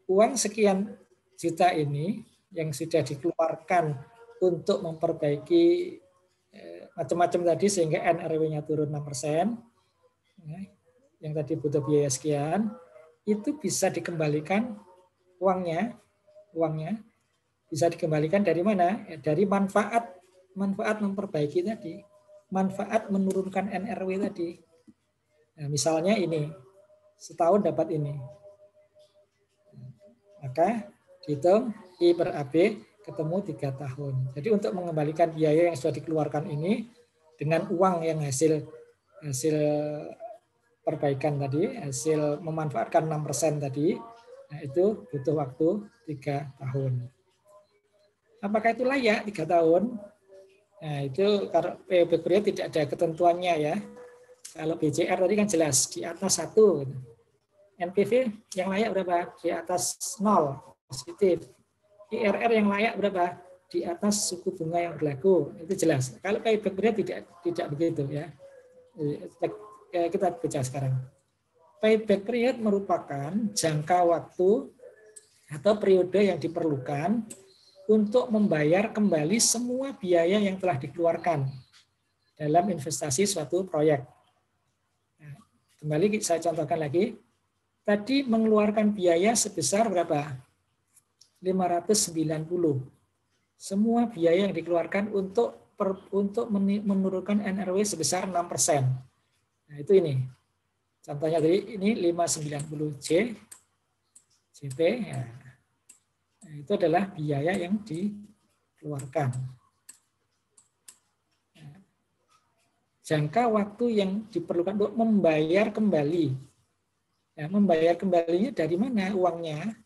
Uang sekian juta ini yang sudah dikeluarkan untuk memperbaiki macam-macam tadi sehingga NRW-nya turun 6%, yang tadi butuh biaya sekian, itu bisa dikembalikan uangnya bisa dikembalikan dari mana? Ya, dari manfaat memperbaiki tadi, manfaat menurunkan NRW tadi. Nah, misalnya ini, setahun dapat ini. Maka dihitung I per AB, ketemu 3 tahun. Jadi untuk mengembalikan biaya yang sudah dikeluarkan ini dengan uang yang hasil perbaikan tadi, hasil memanfaatkan 6% tadi, nah itu butuh waktu 3 tahun. Apakah itu layak 3 tahun? Nah itu karena payback period tidak ada ketentuannya ya. Kalau BCR tadi kan jelas di atas 1. NPV yang layak berapa? Di atas 0, positif. IRR yang layak berapa? Di atas suku bunga yang berlaku. Itu jelas. Kalau payback period tidak begitu ya. Kita baca sekarang. Payback period merupakan jangka waktu atau periode yang diperlukan untuk membayar kembali semua biaya yang telah dikeluarkan dalam investasi suatu proyek. Nah, kembali saya contohkan lagi. Tadi mengeluarkan biaya sebesar berapa? 590. Semua biaya yang dikeluarkan untuk menurunkan NRW sebesar 6%. Nah, itu ini. Contohnya tadi ini 590J JP ya. Nah, itu adalah biaya yang dikeluarkan. Nah, jangka waktu yang diperlukan untuk membayar kembali. Ya, membayar kembalinya dari mana uangnya?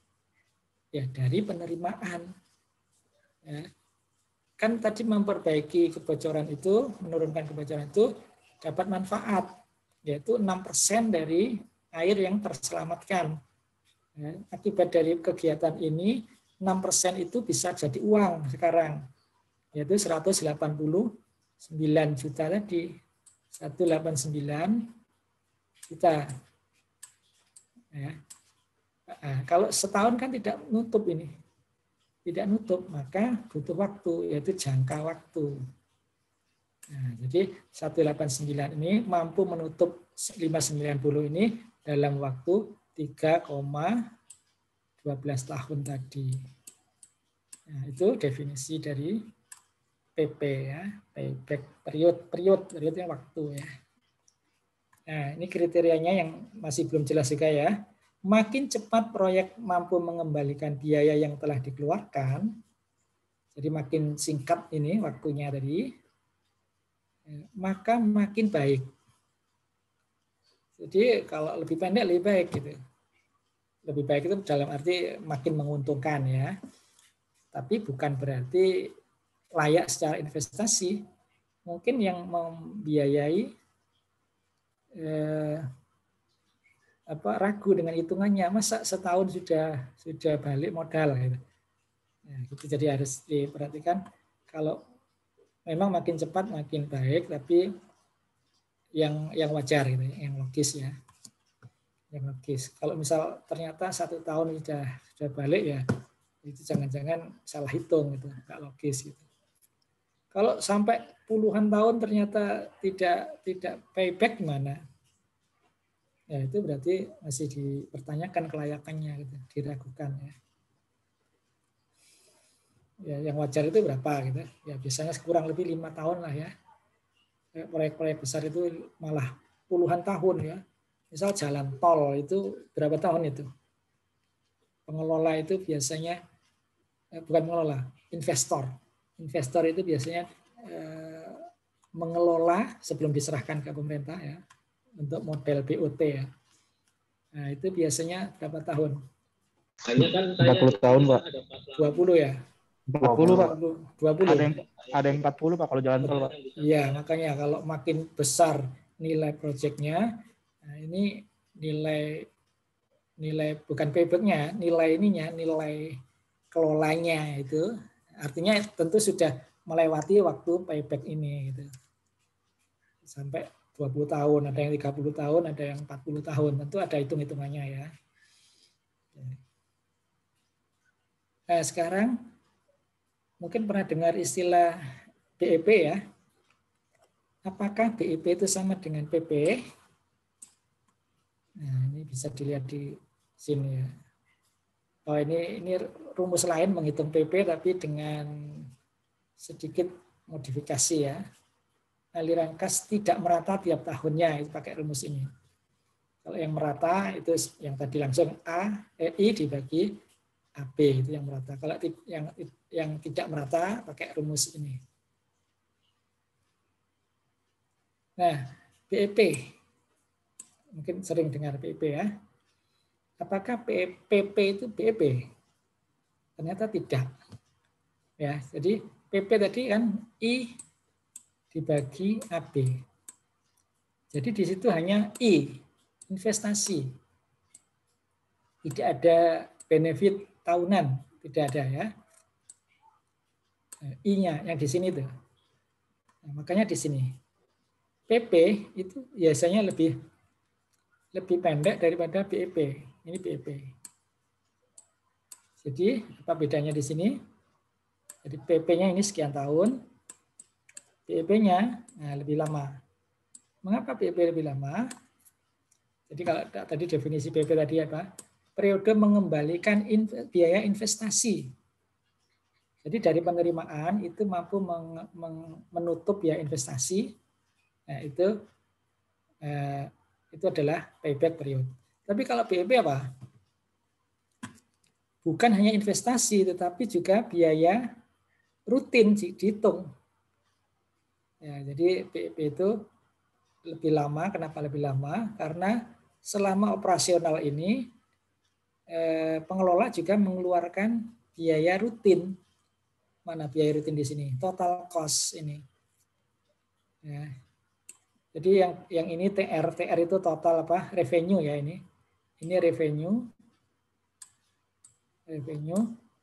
Ya dari penerimaan. Ya. Kan tadi memperbaiki kebocoran itu, menurunkan kebocoran itu dapat manfaat, yaitu 6% dari air yang terselamatkan. Ya, akibat dari kegiatan ini, 6% itu bisa jadi uang sekarang, yaitu 189 juta tadi, 189 juta. Ya. Nah, kalau setahun kan tidak nutup ini. Tidak nutup, maka butuh waktu, yaitu jangka waktu. Nah, jadi 189 ini mampu menutup 590 ini dalam waktu 3,12 tahun tadi. Nah, itu definisi dari PP ya, payback periodnya waktu ya. Nah, ini kriterianya yang masih belum jelas juga ya. Makin cepat proyek mampu mengembalikan biaya yang telah dikeluarkan, jadi makin singkat ini waktunya tadi, maka makin baik. Jadi kalau lebih pendek lebih baik gitu. Lebih baik itu dalam arti makin menguntungkan ya. Tapi bukan berarti layak secara investasi. Mungkin yang membiayai ragu dengan hitungannya, masa setahun sudah balik modal gitu. Ya, gitu. Jadi harus diperhatikan kalau memang makin cepat makin baik, tapi yang wajar gitu, yang logis ya, yang logis. Kalau misal ternyata 1 tahun sudah balik ya, itu jangan-jangan salah hitung gitu, nggak logis gitu. Kalau sampai puluhan tahun ternyata tidak payback gimana? Ya itu berarti masih dipertanyakan kelayakannya gitu, diragukan ya. Ya yang wajar itu berapa gitu? Ya biasanya kurang lebih 5 tahun lah ya. Proyek-proyek besar itu malah puluhan tahun ya. Misal jalan tol itu berapa tahun itu? Pengelola itu biasanya bukan pengelola, investor. Investor itu biasanya mengelola sebelum diserahkan ke pemerintah ya. Untuk model BOT ya. Nah, itu biasanya berapa tahun? 40 tahun, Pak. 20 ya? 40, Pak. 20. Ada yang 40, Pak, kalau jalan tol, Pak. Iya, makanya kalau makin besar nilai proyeknya, nah ini nilai bukan payback-nya, nilai kelolanya itu artinya tentu sudah melewati waktu payback ini gitu. Sampai 20 tahun, ada yang 30 tahun, ada yang 40 tahun. Tentu ada hitung-hitungannya ya. Nah, sekarang mungkin pernah dengar istilah BEP ya. Apakah BEP itu sama dengan PP? Nah, ini bisa dilihat di sini ya. Oh, ini rumus lain menghitung PP tapi dengan sedikit modifikasi ya. Aliran kas tidak merata tiap tahunnya, itu pakai rumus ini. Kalau yang merata itu yang tadi langsung I dibagi AB itu yang merata. Kalau yang tidak merata pakai rumus ini. Nah, BEP. Mungkin sering dengar BEP ya. Apakah PP itu BEP? Ternyata tidak. Ya, jadi PP tadi kan I dibagi AB. Jadi di situ hanya I, investasi. Tidak ada benefit tahunan, tidak ada ya. I-nya yang di sini tuh. Nah, makanya di sini. PP itu biasanya lebih pendek daripada BEP. Ini BEP. Jadi apa bedanya di sini? Jadi PP-nya ini sekian tahun, BEP-nya lebih lama. Mengapa BEP lebih lama? Jadi kalau tadi definisi BEP tadi apa? Periode mengembalikan biaya investasi. Jadi dari penerimaan itu mampu menutup biaya investasi. Nah, itu adalah payback period. Tapi kalau BEP apa? Bukan hanya investasi, tetapi juga biaya rutin dihitung. Ya, jadi BEP itu lebih lama. Kenapa lebih lama? Karena selama operasional ini pengelola juga mengeluarkan biaya rutin. Mana biaya rutin di sini? Total cost ini. Ya. Jadi yang ini TR itu total apa? Revenue ya ini. Ini revenue.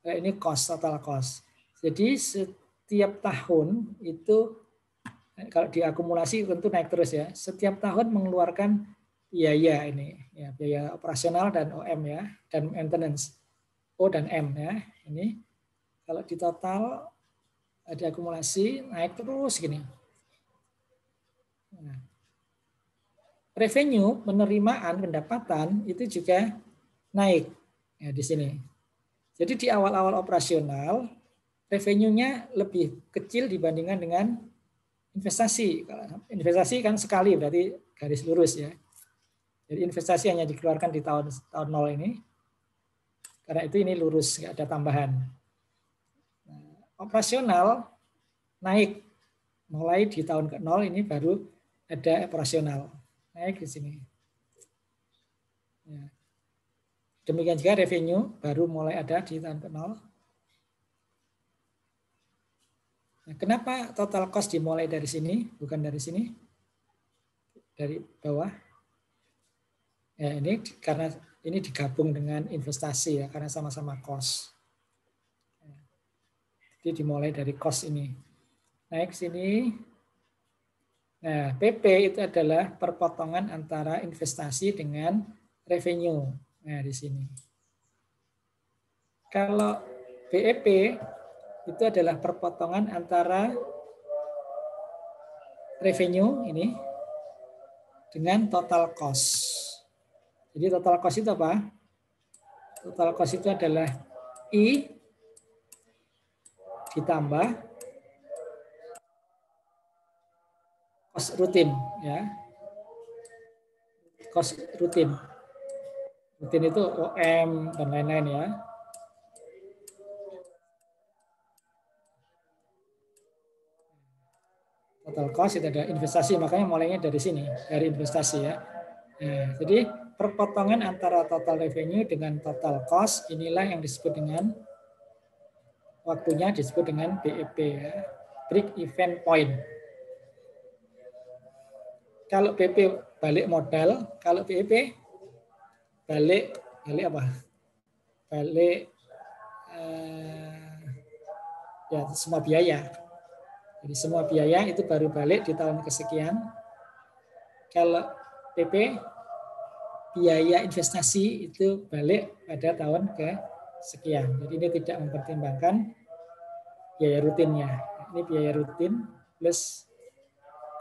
Ini cost, total cost. Jadi setiap tahun itu kalau diakumulasi tentu naik terus ya. Setiap tahun mengeluarkan biaya ini, ya, biaya operasional dan OM ya, dan maintenance O dan M ya. Ini kalau di total diakumulasi naik terus gini. Nah, revenue penerimaan pendapatan itu juga naik ya di sini. Jadi di awal-awal operasional revenue-nya lebih kecil dibandingkan dengan investasi. Investasi kan sekali berarti garis lurus ya. Jadi investasi hanya dikeluarkan di tahun 0 ini. Karena itu ini lurus, nggak ada tambahan. Nah, operasional naik mulai di tahun ke-0 ini baru ada operasional naik di sini. Ya. Demikian juga revenue baru mulai ada di tahun ke-0. Nah, kenapa total cost dimulai dari sini, bukan dari sini? Dari bawah. Ya, ini karena ini digabung dengan investasi ya, karena sama-sama cost. Jadi dimulai dari cost ini. Naik sini. Nah, PP itu adalah perpotongan antara investasi dengan revenue. Nah, di sini. Kalau BEP itu adalah perpotongan antara revenue ini dengan total cost. Jadi total cost itu apa? Total cost itu adalah I ditambah cost rutin ya. Cost rutin. Rutin itu OM dan lain-lain ya. Total cost itu ada investasi, makanya mulainya dari sini, dari investasi ya. Nah, jadi perpotongan antara total revenue dengan total cost inilah yang disebut dengan waktunya disebut dengan BEP ya, break even point. Kalau BP balik modal, kalau BEP balik apa? Balik ya semua biaya. Jadi semua biaya itu baru balik di tahun kesekian. Kalau PP biaya investasi itu balik pada tahun kesekian. Jadi ini tidak mempertimbangkan biaya rutinnya. Ini biaya rutin plus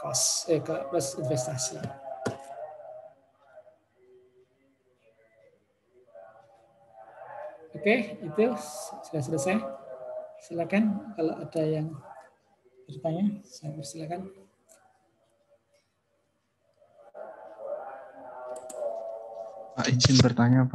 cost plus investasi. Oke, itu sudah selesai. Silakan kalau ada yang bertanya, saya persilakan. Pak, izin bertanya, Pak.